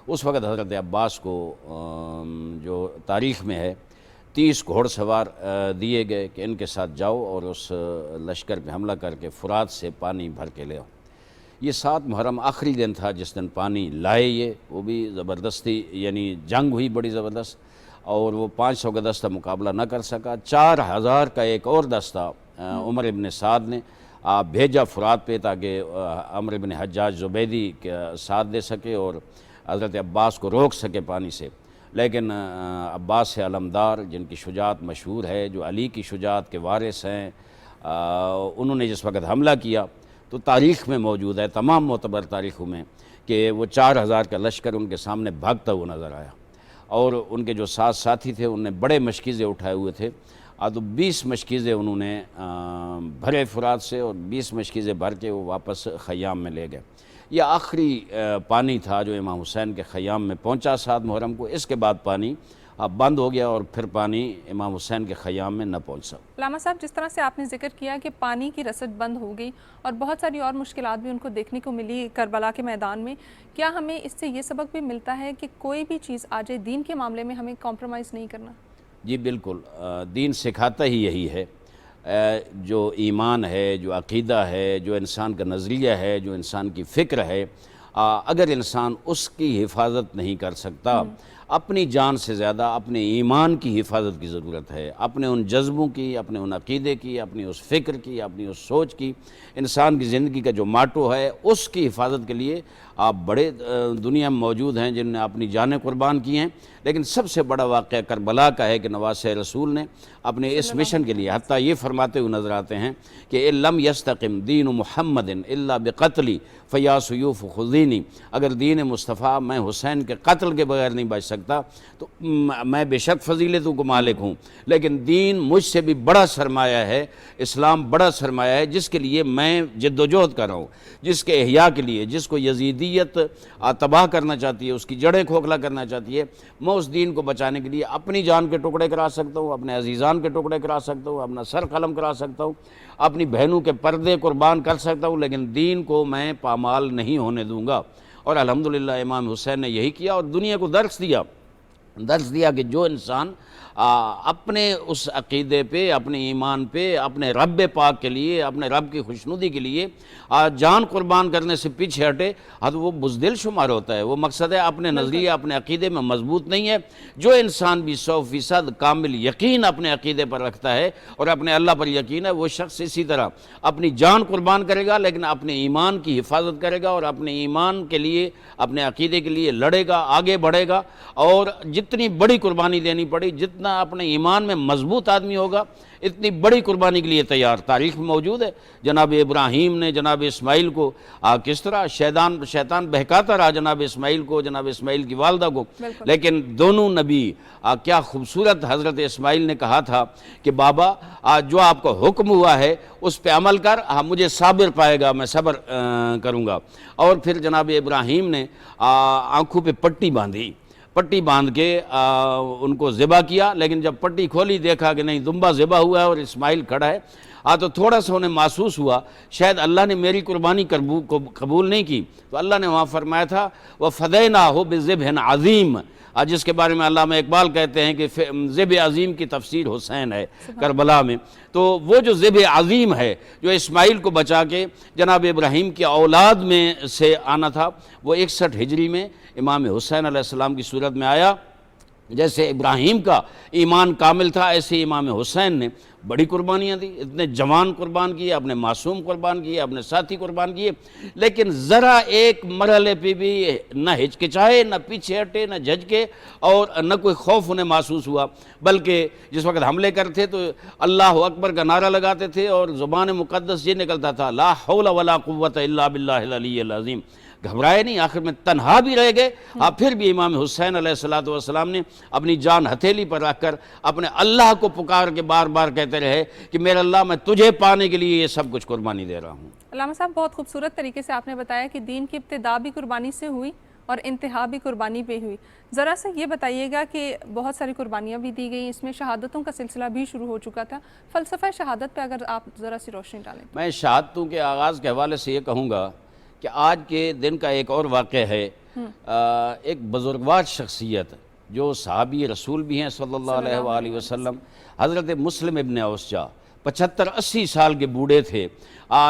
اس وقت حضرت عباس کو جو تاریخ میں ہے 30 گھوڑ سوار دیے گئے کہ ان کے ساتھ جاؤ اور اس لشکر پہ حملہ کر کے فرات سے پانی بھر کے لے آؤ. یہ 7 محرم آخری دن تھا جس دن پانی لائے. یہ وہ بھی زبردستی، یعنی جنگ ہوئی بڑی زبردست، اور وہ 500 کا دستہ مقابلہ نہ کر سکا. 4000 کا ایک اور دستہ عمر ابن سعد نے بھیجا فرات پہ تاکہ عمرو بن حجاج زبیدی کا ساتھ دے سکے اور حضرت عباس کو روک سکے پانی سے. لیکن عباس علمدار جن کی شجاعت مشہور ہے، جو علی کی شجاعت کے وارث ہیں، انہوں نے جس وقت حملہ کیا تو تاریخ میں موجود ہے، تمام معتبر تاریخوں میں، کہ وہ 4000 کا لشکر ان کے سامنے بھاگتا ہوا نظر آیا. اور ان کے جو 7 ساتھی تھے ان نے بڑے مشکیزے اٹھائے ہوئے تھے. تو 20 مشکیزے انہوں نے بھرے فرات سے، اور 20 مشکیزے بھر کے وہ واپس خیام میں لے گئے. یہ آخری پانی تھا جو امام حسین کے خیام میں پہنچا 7 محرم کو. اس کے بعد پانی بند ہو گیا اور پھر پانی امام حسین کے خیام میں نہ پہنچا. علامہ صاحب، جس طرح سے آپ نے ذکر کیا کہ پانی کی رسد بند ہو گئی اور بہت ساری اور مشکلات بھی ان کو دیکھنے کو ملی کربلا کے میدان میں، کیا ہمیں اس سے یہ سبق بھی ملتا ہے کہ کوئی بھی چیز آ جائے دین کے معاملے میں ہمیں کمپرومائز نہیں کرنا؟ جی بالکل، دین سکھاتا ہی یہی ہے. جو ایمان ہے، جو عقیدہ ہے، جو انسان کا نظریہ ہے، جو انسان کی فکر ہے، اگر انسان اس کی حفاظت نہیں کر سکتا، اپنی جان سے زیادہ اپنے ایمان کی حفاظت کی ضرورت ہے. اپنے ان جذبوں کی، اپنے ان عقیدے کی، اپنی اس فکر کی، اپنی اس سوچ کی، انسان کی زندگی کا جو ماٹو ہے اس کی حفاظت کے لیے آپ بڑے دنیا میں موجود ہیں جن نے اپنی جانیں قربان کی ہیں. لیکن سب سے بڑا واقعہ کربلا کا ہے کہ نواسہ رسول نے اپنے اس مشن کے لیے حتیٰ یہ فرماتے ہوئے نظر آتے ہیں کہ لم یستقم دین محمد الا بقتلی فیا سیوف خذینی. اگر دین مصطفیٰ میں حسین کے قتل کے بغیر نہیں بچ سکتا تو میں بے شک فضیلتوں کو مالک ہوں، لیکن دین مجھ سے بھی بڑا سرمایہ ہے، اسلام بڑا سرمایہ ہے جس کے لیے میں جد و جہد کر رہا ہوں، جس کے احیاء کے لیے، جس کو یزیدیت تباہ کرنا چاہتی ہے، اس کی جڑیں کھوکھلا کرنا چاہتی ہے. میں اس دین کو بچانے کے لیے اپنی جان کے ٹکڑے کرا سکتا ہوں، اپنے عزیزان کے ٹکڑے کرا سکتا ہوں، اپنا سر قلم کرا سکتا ہوں، اپنی بہنوں کے پردے قربان کر سکتا ہوں، لیکن دین کو میں پامال نہیں ہونے دوں گا. اور الحمدللہ امام حسین نے یہی کیا اور دنیا کو درس دیا کہ جو انسان اپنے اس عقیدے پہ، اپنے ایمان پہ، اپنے رب پاک کے لیے، اپنے رب کی خوشنودی کے لیے جان قربان کرنے سے پیچھے ہٹے تو وہ بزدل شمار ہوتا ہے. وہ مقصد ہے اپنے نظریہ، اپنے عقیدے میں مضبوط نہیں ہے. جو انسان بھی 100% کامل یقین اپنے عقیدے پر رکھتا ہے اور اپنے اللہ پر یقین ہے، وہ شخص اسی طرح اپنی جان قربان کرے گا لیکن اپنے ایمان کی حفاظت کرے گا اور اپنے ایمان کے لیے، اپنے عقیدے کے لیے لڑے گا، آگے بڑھے گا. اور جتنی بڑی قربانی دینی پڑی، جتنا جتنا اپنے ایمان میں مضبوط آدمی ہوگا اتنی بڑی قربانی کے لیے تیار. تاریخ میں موجود ہے جناب ابراہیم نے جناب اسماعیل کو کس طرح شیطان بہکاتا رہا جناب اسماعیل کو, جناب اسماعیل کی والدہ کو, لیکن دونوں نبی کیا خوبصورت حضرت اسماعیل نے کہا تھا کہ بابا جو آپ کو حکم ہوا ہے اس پہ عمل کر, مجھے صابر پائے گا, میں صبر کروں گا. اور پھر جناب ابراہیم نے آنکھوں پہ پٹی باندھ کے ان کو ذبح کیا, لیکن جب پٹی کھولی دیکھا کہ نہیں دمبا ذبح ہوا ہے اور اسماعیل کھڑا ہے, تو تھوڑا سا انہیں محسوس ہوا شاید اللہ نے میری قربانی قبول نہیں کی. تو اللہ نے وہاں فرمایا تھا وَفَدَيْنَاهُ بِذِبْحٍ عَظِيمٍ, جس کے بارے میں علامہ اقبال کہتے ہیں کہ ذبح عظیم کی تفسیر حسین ہے کربلا میں. تو وہ جو ذبح عظیم ہے جو اسماعیل کو بچا کے جناب ابراہیم کی اولاد میں سے آنا تھا, وہ 61 ہجری میں امام حسین علیہ السلام کی صورت میں آیا. جیسے ابراہیم کا ایمان کامل تھا ایسے امام حسین نے بڑی قربانیاں دی, اتنے جوان قربان کیے, اپنے معصوم قربان کیے, اپنے ساتھی قربان کیے, لیکن ذرا ایک مرحلے پہ بھی نہ ہچکچائے, نہ پیچھے ہٹے, نہ جھجکے, اور نہ کوئی خوف انہیں محسوس ہوا, بلکہ جس وقت حملے کرتے تو اللہ اکبر کا نعرہ لگاتے تھے اور زبان مقدس یہ نکلتا تھا لا حول ولا قوت الا باللہ العلی العظیم. گھبرائے نہیں, آخر میں تنہا بھی رہ گئے, پھر بھی امام حسین علیہ السلام نے اپنی جان ہتھیلی پر رکھ کر اپنے اللہ کو پکار کے بار بار کہتے رہے کہ میرے اللہ میں تجھے پانے کے لیے یہ سب کچھ قربانی دے رہا ہوں. علامہ صاحب بہت خوبصورت طریقے سے آپ نے بتایا کہ دین کی ابتدا بھی قربانی سے ہوئی اور انتہا بھی قربانی پہ ہوئی. ذرا سا یہ بتائیے گا کہ بہت ساری قربانیاں بھی دی گئی, اس میں شہادتوں کا سلسلہ بھی شروع ہو چکا تھا. فلسفہ شہادت پہ اگر آپ ذرا سی روشنی ڈالیں. میں شہادتوں کے آغاز کے حوالے سے یہ کہوں گا کہ آج کے دن کا ایک اور واقعہ ہے. ایک بزرگوار شخصیت جو صحابی رسول بھی ہیں صلی اللہ علیہ وآلہ وسلم, حضرت مسلم ابن اوسجہ 75-80 سال کے بوڑھے تھے.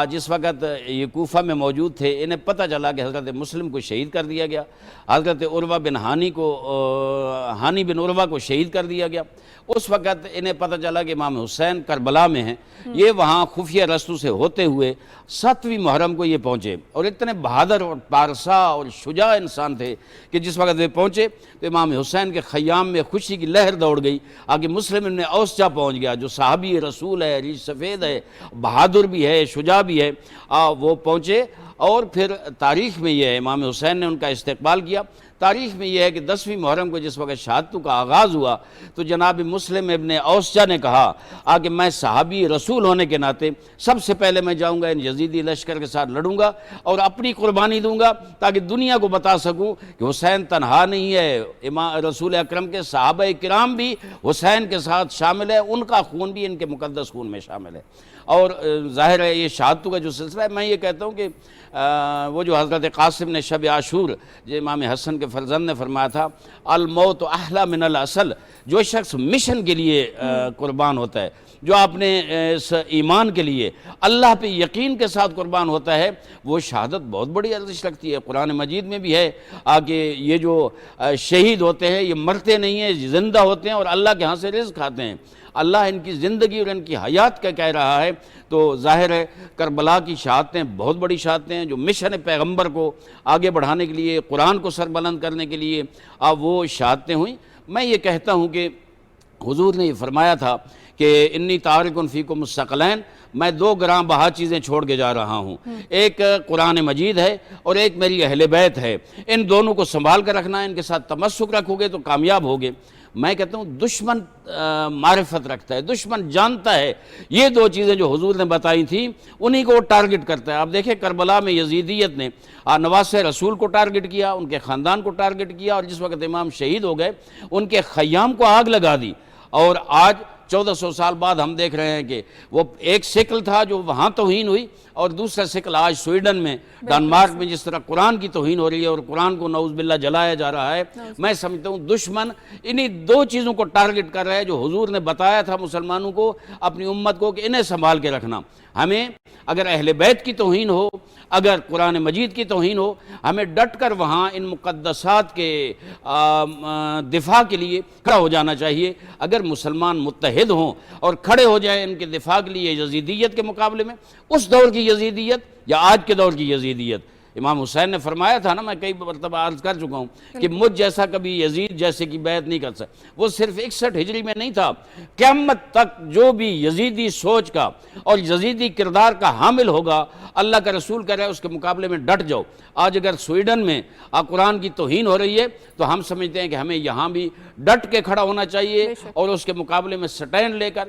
جس وقت یہ کوفہ میں موجود تھے, انہیں پتہ چلا کہ حضرت مسلم کو شہید کر دیا گیا, حضرت عروہ بن ہانی بن عروہ کو شہید کر دیا گیا. اس وقت انہیں پتہ چلا کہ امام حسین کربلا میں ہیں. یہ وہاں خفیہ رستوں سے ہوتے ہوئے 7ویں محرم کو یہ پہنچے, اور اتنے بہادر اور پارسا اور شجاع انسان تھے کہ جس وقت وہ پہنچے تو امام حسین کے خیام میں خوشی کی لہر دوڑ گئی. آگے مسلم ابن اوسجہ پہنچ گیا جو صحابی رسول ہے, ریش سفید ہے, بہادر بھی ہے, شجاع بھی ہے, وہ پہنچے. اور پھر تاریخ میں یہ ہے امام حسین نے ان کا استقبال کیا. تاریخ میں یہ ہے کہ 10ویں محرم کو جس وقت شہادتوں کا آغاز ہوا تو جناب مسلم ابن اوسجہ نے کہا کہ میں صحابی رسول ہونے کے ناطے سب سے پہلے میں جاؤں گا ان یزیدی لشکر کے ساتھ لڑوں گا اور اپنی قربانی دوں گا تاکہ دنیا کو بتا سکوں کہ حسین تنہا نہیں ہے, رسول اکرم کے صحابہ کرام بھی حسین کے ساتھ شامل ہے, ان کا خون بھی ان کے مقدس خون میں شامل ہے. اور ظاہر ہے یہ شہادتوں کا جو سلسلہ ہے, میں یہ کہتا ہوں کہ وہ جو حضرت قاسم نے شب عاشور جو امام حسن کے فرزند نے فرمایا تھا الموت احلی من الاصل, جو شخص مشن کے لیے قربان ہوتا ہے, جو اپنے اس ایمان کے لیے اللہ پہ یقین کے ساتھ قربان ہوتا ہے, وہ شہادت بہت بڑی ارزش رکھتی ہے. قرآن مجید میں بھی ہے کہ یہ جو شہید ہوتے ہیں یہ مرتے نہیں ہیں, زندہ ہوتے ہیں اور اللہ کے ہاں سے رزق کھاتے ہیں. اللہ ان کی زندگی اور ان کی حیات کا کہہ رہا ہے. تو ظاہر ہے کربلا کی شہادتیں بہت بڑی شہادتیں ہیں جو مشن پیغمبر کو آگے بڑھانے کے لیے, قرآن کو سربلند کرنے کے لیے وہ شہادتیں ہوئیں. میں یہ کہتا ہوں کہ حضور نے یہ فرمایا تھا کہ انی تارکن فیکم الثقلین, میں 2 گراں بہا چیزیں چھوڑ کے جا رہا ہوں, ایک قرآن مجید ہے اور ایک میری اہل بیت ہے. ان دونوں کو سنبھال کر رکھنا ہے, ان کے ساتھ تمسک رکھو گے تو کامیاب ہوگے. میں کہتا ہوں دشمن معرفت رکھتا ہے, دشمن جانتا ہے یہ 2 چیزیں جو حضور نے بتائی تھیں انہی کو وہ ٹارگٹ کرتا ہے. آپ دیکھیں کربلا میں یزیدیت نے نواسہ رسول کو ٹارگٹ کیا, ان کے خاندان کو ٹارگٹ کیا, اور جس وقت امام شہید ہو گئے ان کے خیام کو آگ لگا دی. اور آج 1400 سال بعد ہم دیکھ رہے ہیں کہ وہ ایک شکل تھا جو وہاں توہین ہوئی, اور دوسرا شکل آج سویڈن میں, ڈنمارک میں جس طرح قرآن کی توہین ہو رہی ہے اور قرآن کو نعوذ باللہ جلایا جا رہا ہے. میں سمجھتا ہوں دشمن انہی 2 چیزوں کو ٹارگٹ کر رہا ہے جو حضور نے بتایا تھا مسلمانوں کو, اپنی امت کو, کہ انہیں سنبھال کے رکھنا. ہمیں اگر اہل بیت کی توہین ہو, اگر قرآن مجید کی توہین ہو, ہمیں ڈٹ کر وہاں ان مقدسات کے دفاع کے لیے کھڑا ہو جانا چاہیے. اگر مسلمان متحد ہوں اور کھڑے ہو جائیں ان کے دفاع کے لیے یزیدیت کے مقابلے میں, اس دور کی یزیدیت یا آج کے دور کی یزیدیت, امام حسین نے فرمایا تھا نا، میں کئی مرتبہ عرض کر چکا ہوں کہ مجھ جیسا کبھی یزید جیسے کی بیعت نہیں کر سکتا. وہ صرف 61 ہجری میں نہیں تھا، قیامت تک جو بھی یزیدی سوچ کا اور یزیدی کردار کا حامل ہوگا، اللہ کا رسول کہہ رہا ہے اس کے مقابلے میں ڈٹ جاؤ. آج اگر سویڈن میں قرآن کی توہین ہو رہی ہے تو ہم سمجھتے ہیں کہ ہمیں یہاں بھی ڈٹ کے کھڑا ہونا چاہیے اور اس کے مقابلے میں سٹینڈ لے کر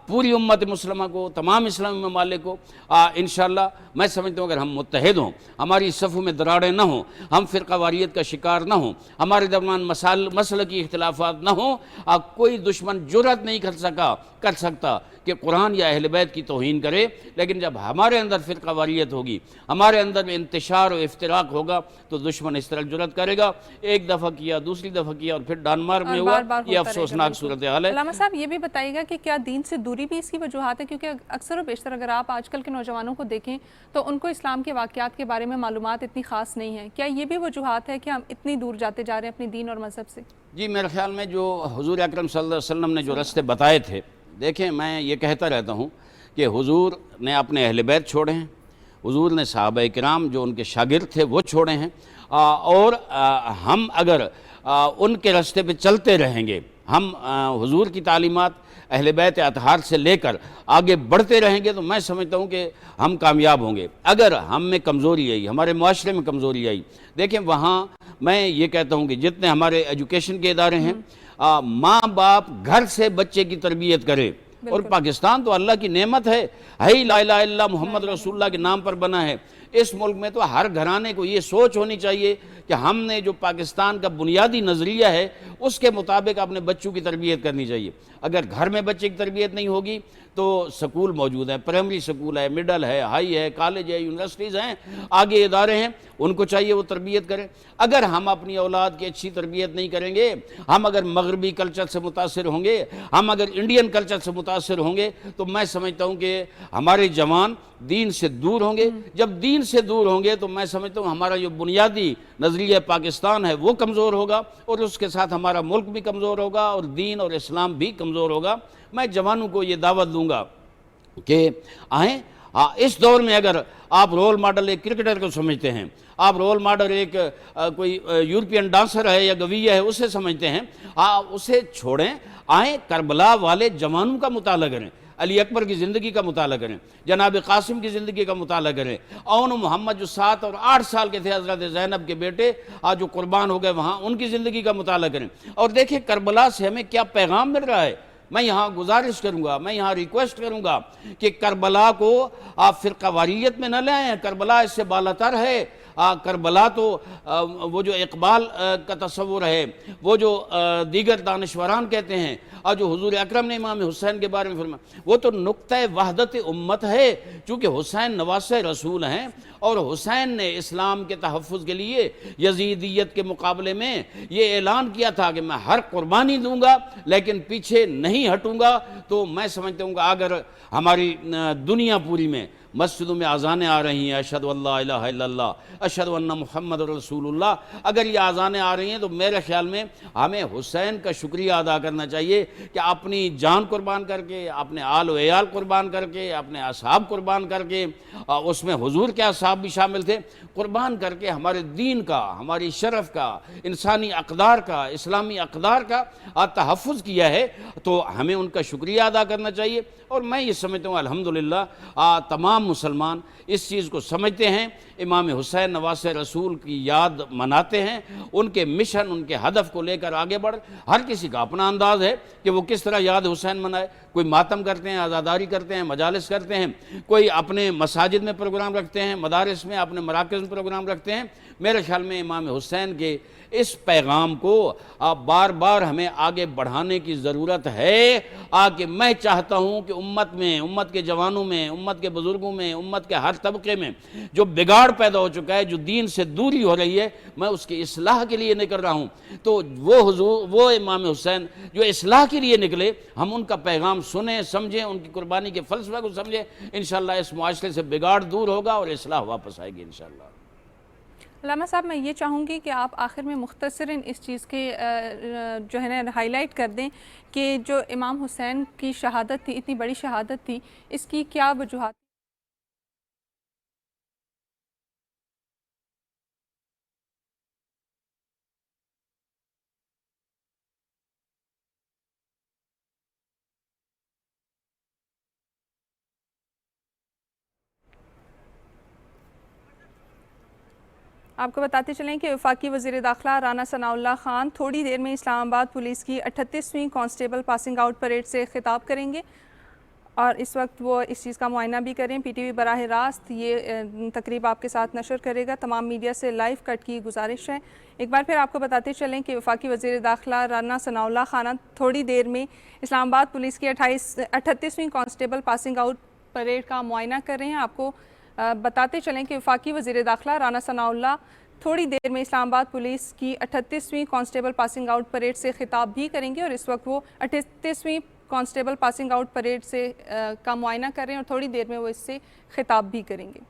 پوری امت مسلمہ کو، تمام اسلامی ممالک کو انشاءاللہ میں سمجھتا ہوں اگر ہم متحد ہوں، ہماری صفوں میں دراڑیں نہ ہوں، ہم فرقہ واریت کا شکار نہ ہوں، ہمارے درمیان مسلکی اختلافات نہ ہوں، کوئی دشمن جرأت نہیں کر سکتا کہ قرآن یا اہل بیت کی توہین کرے. لیکن جب ہمارے اندر فرقہ واریت ہوگی، ہمارے اندر انتشار و افتراق ہوگا تو دشمن اس طرح جرأت کرے گا. ایک دفعہ کیا، دوسری دفعہ کیا اور پھر ڈانمارک میں ہوا. یہ افسوسناک صورتحال ہے. علامہ صاحب یہ بھی بتائیے گا کہ کیا دین سے دوری بھی اس کی وجوہات ہے؟ کیونکہ اکثر و بیشتر اگر آپ آج کل کے نوجوانوں کو دیکھیں تو ان کو اسلام کے واقعات کے بارے میں معلومات اتنی خاص نہیں ہے. کیا یہ بھی وجوہات ہے کہ ہم اتنی دور جاتے جا رہے ہیں اپنی دین اور مذہب سے؟ جی میرے خیال میں جو حضور اکرم صلی اللہ علیہ وسلم نے جو راستے بتائے تھے، دیکھیں میں یہ کہتا رہتا ہوں کہ حضور نے اپنے اہل بیت چھوڑے ہیں، حضور نے صحابہ کرام جو ان کے شاگرد تھے وہ چھوڑے ہیں، اور ہم اگر ان کے راستے پہ چلتے رہیں گے، ہم حضور کی تعلیمات اہل بیت اطہار سے لے کر آگے بڑھتے رہیں گے تو میں سمجھتا ہوں کہ ہم کامیاب ہوں گے. اگر ہم میں کمزوری آئی، ہمارے معاشرے میں کمزوری آئی، دیکھیں وہاں میں یہ کہتا ہوں کہ جتنے ہمارے ایجوکیشن کے ادارے ہیں، ماں باپ گھر سے بچے کی تربیت کرے. اور پاکستان تو اللہ کی نعمت ہے، لا الہ الا اللہ محمد رسول اللہ کے نام پر بنا ہے. اس ملک میں تو ہر گھرانے کو یہ سوچ ہونی چاہیے کہ ہم نے جو پاکستان کا بنیادی نظریہ ہے اس کے مطابق اپنے بچوں کی تربیت کرنی چاہیے. اگر گھر میں بچے کی تربیت نہیں ہوگی تو سکول موجود ہے، پرائمری سکول ہے، مڈل ہے، ہائی ہے، کالج ہے، یونیورسٹیز ہیں، آگے ادارے ہیں، ان کو چاہیے وہ تربیت کریں. اگر ہم اپنی اولاد کی اچھی تربیت نہیں کریں گے، ہم اگر مغربی کلچر سے متاثر ہوں گے، ہم اگر انڈین کلچر سے متاثر ہوں گے تو میں سمجھتا ہوں کہ ہمارے جوان دین سے دور ہوں گے. جب دین سے دور ہوں گے تو میں سمجھتا ہوں ہمارا جو بنیادی نظریہ پاکستان ہے وہ کمزور ہوگا اور اس کے ساتھ ہمارا ملک بھی کمزور ہوگا اور دین اور اسلام بھی کمزور ہوگا. میں جوانوں کو یہ دعوت دوں گا کہ آئیں. اس دور میں اگر آپ رول ماڈل ایک کرکٹر کو سمجھتے ہیں، آپ رول ماڈل ایک کوئی یورپین ڈانسر ہے یا گویہ ہے اسے سمجھتے ہیں، اسے چھوڑیں. آئیں کربلا والے جوانوں کا مطالعہ کریں، علی اکبر کی زندگی کا مطالعہ کریں، جناب قاسم کی زندگی کا مطالعہ کریں. اون محمد جو 7 اور 8 سال کے تھے، حضرت زینب کے بیٹے آج جو قربان ہو گئے، وہاں ان کی زندگی کا مطالعہ کریں اور دیکھیں کربلا سے ہمیں کیا پیغام مل رہا ہے. میں یہاں گزارش کروں گا، میں یہاں ریکویسٹ کروں گا کہ کربلا کو آپ فرقہ واریت میں نہ لے آئیں. کربلا اس سے بالاتر ہے. کربلا تو وہ جو اقبال کا تصور ہے، وہ جو دیگر دانشوران کہتے ہیں، اور جو حضور اکرم نے امام حسین کے بارے میں فرمایا، وہ تو نقطہ وحدت امت ہے. چونکہ حسین نواسہ رسول ہیں اور حسین نے اسلام کے تحفظ کے لیے یزیدیت کے مقابلے میں یہ اعلان کیا تھا کہ میں ہر قربانی دوں گا لیکن پیچھے نہیں ہٹوں گا. تو میں سمجھتا ہوں کہ اگر ہماری دنیا پوری میں مسجدوں میں اذانیں آ رہی ہیں، اشہد ان لا الہ الا اللہ، اشہد ان محمد رسول اللہ، اگر یہ اذانیں آ رہی ہیں تو میرے خیال میں ہمیں حسین کا شکریہ ادا کرنا چاہیے کہ اپنی جان قربان کر کے، اپنے آل و عیال قربان کر کے، اپنے اصحاب قربان کر کے، اس میں حضور کے اصحاب بھی شامل تھے، قربان کر کے ہمارے دین کا، ہماری شرف کا، انسانی اقدار کا، اسلامی اقدار کا تحفظ کیا ہے. تو ہمیں ان کا شکریہ ادا کرنا چاہیے. اور میں یہ سمجھتا ہوں الحمدللہ تمام مسلمان اس چیز کو سمجھتے ہیں، امام حسین نواسہ رسول کی یاد مناتے ہیں، ان کے مشن، ان کے ہدف کو لے کر آگے بڑھ. ہر کسی کا اپنا انداز ہے کہ وہ کس طرح یاد حسین منائے. کوئی ماتم کرتے ہیں، عزاداری کرتے ہیں، مجالس کرتے ہیں، کوئی اپنے مساجد میں پروگرام رکھتے ہیں، مدارس میں، اپنے مراکز میں پروگرام رکھتے ہیں. میرے خیال میں امام حسین کے اس پیغام کو بار بار ہمیں آگے بڑھانے کی ضرورت ہے. کہ میں چاہتا ہوں کہ امت میں، امت کے جوانوں میں، امت کے بزرگوں میں، امت کے ہر طبقے میں جو بگاڑ پیدا ہو چکا ہے، جو دین سے دوری ہو رہی ہے، میں اس کی اصلاح کے لیے نکل رہا ہوں. تو وہ امام حسین جو اصلاح کے لیے نکلے، ہم ان کا پیغام سنیں، سمجھیں، ان کی قربانی کے فلسفہ کو سمجھیں. انشاءاللہ اس معاشرے سے بگاڑ دور ہوگا اور اصلاح واپس آئے گی انشاءاللہ. علامہ صاحب میں یہ چاہوں گی کہ آپ آخر میں مختصراً اس چیز کے جو ہے نا ہائی لائٹ کر دیں کہ جو امام حسین کی شہادت تھی، اتنی بڑی شہادت تھی، اس کی کیا وجوہات آپ کو بتاتے چلیں کہ وفاقی وزیر داخلہ رانا ثناءاللہ خان تھوڑی دیر میں اسلام آباد پولیس کی 38ویں کانسٹیبل پاسنگ آؤٹ پریڈ سے خطاب کریں گے اور اس وقت وہ اس چیز کا معائنہ بھی کریں. پی ٹی وی براہ راست یہ تقریب آپ کے ساتھ نشر کرے گا. تمام میڈیا سے لائیو کٹ کی گزارش ہے. ایک بار پھر آپ کو بتاتے چلیں کہ وفاقی وزیر داخلہ رانا ثناءاللہ خان تھوڑی دیر میں اسلام آباد پولیس کی 38ویں کانسٹیبل پاسنگ آؤٹ پریڈ کا معائنہ کر رہے ہیں. آپ کو بتاتے چلیں کہ وفاقی وزیر داخلہ رانا ثناءاللہ تھوڑی دیر میں اسلام آباد پولیس کی 38ویں کانسٹیبل پاسنگ آؤٹ پریڈ سے خطاب بھی کریں گے اور اس وقت وہ 38ویں کانسٹیبل پاسنگ آؤٹ پریڈ سے کا معائنہ کر رہے ہیں اور تھوڑی دیر میں وہ اس سے خطاب بھی کریں گے.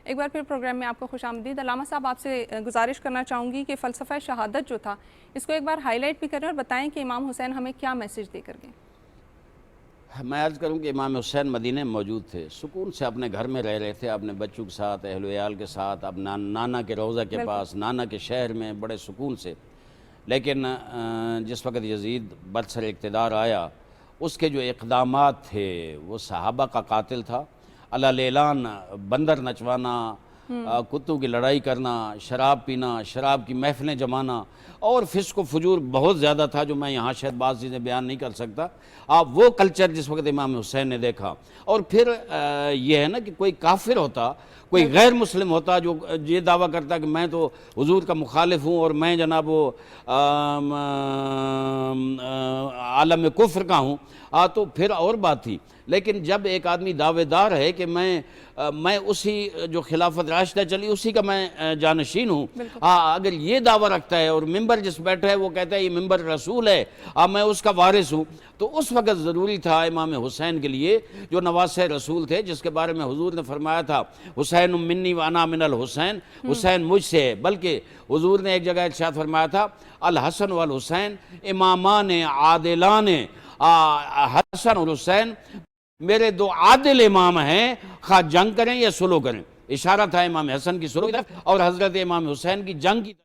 ایک بار پھر پروگرام میں آپ کو خوش آمدید. علامہ صاحب آپ سے گزارش کرنا چاہوں گی کہ فلسفہ شہادت جو تھا اس کو ایک بار ہائی لائٹ بھی کریں اور بتائیں کہ امام حسین ہمیں کیا میسج دے کر گئے. میں عرض کروں کہ امام حسین مدینہ میں موجود تھے, سکون سے اپنے گھر میں رہ رہے تھے, اپنے بچوں کے ساتھ, اہل و عیال کے ساتھ, اب نانا کے روضہ کے پاس, نانا کے شہر میں بڑے سکون سے. لیکن جس وقت یزید برسر اقتدار آیا اس کے جو اقدامات تھے وہ صحابہ کا قاتل تھا. علی اعلان بندر نچوانا, کتوں کی لڑائی کرنا, شراب پینا, شراب کی محفلیں جمانا اور فسق و فجور بہت زیادہ تھا جو میں یہاں شاید بعض چیزیں بیان نہیں کر سکتا. آپ وہ کلچر جس وقت امام حسین نے دیکھا, اور پھر یہ ہے نا کہ کوئی کافر ہوتا, کوئی غیر مسلم ہوتا جو یہ دعویٰ کرتا کہ میں تو حضور کا مخالف ہوں اور میں جناب وہ عالم کفر کا ہوں, تو پھر اور بات تھی. لیکن جب ایک آدمی دعوے دار ہے کہ میں اسی جو خلافت راشدہ چلی اسی کا میں جانشین ہوں, اگر یہ دعویٰ رکھتا ہے اور ممبر جس بیٹھا ہے وہ کہتا ہے یہ ممبر رسول ہے, میں اس کا وارث ہوں, تو اس وقت ضروری تھا امام حسین کے لیے جو نواسہ رسول تھے, جس کے بارے میں حضور نے فرمایا تھا حسین منی وانا من الحسین, حسین مجھ سے ہے. بلکہ حضور نے ایک جگہ ارشاد فرمایا تھا الحسن والحسین امامان عادلان, حسن اور حسین میرے دو عادل امام ہیں, خواہ جنگ کریں یا سلو کریں. اشارہ تھا امام حسن کی سلو کی طرف اور حضرت امام حسین کی جنگ کی طرف.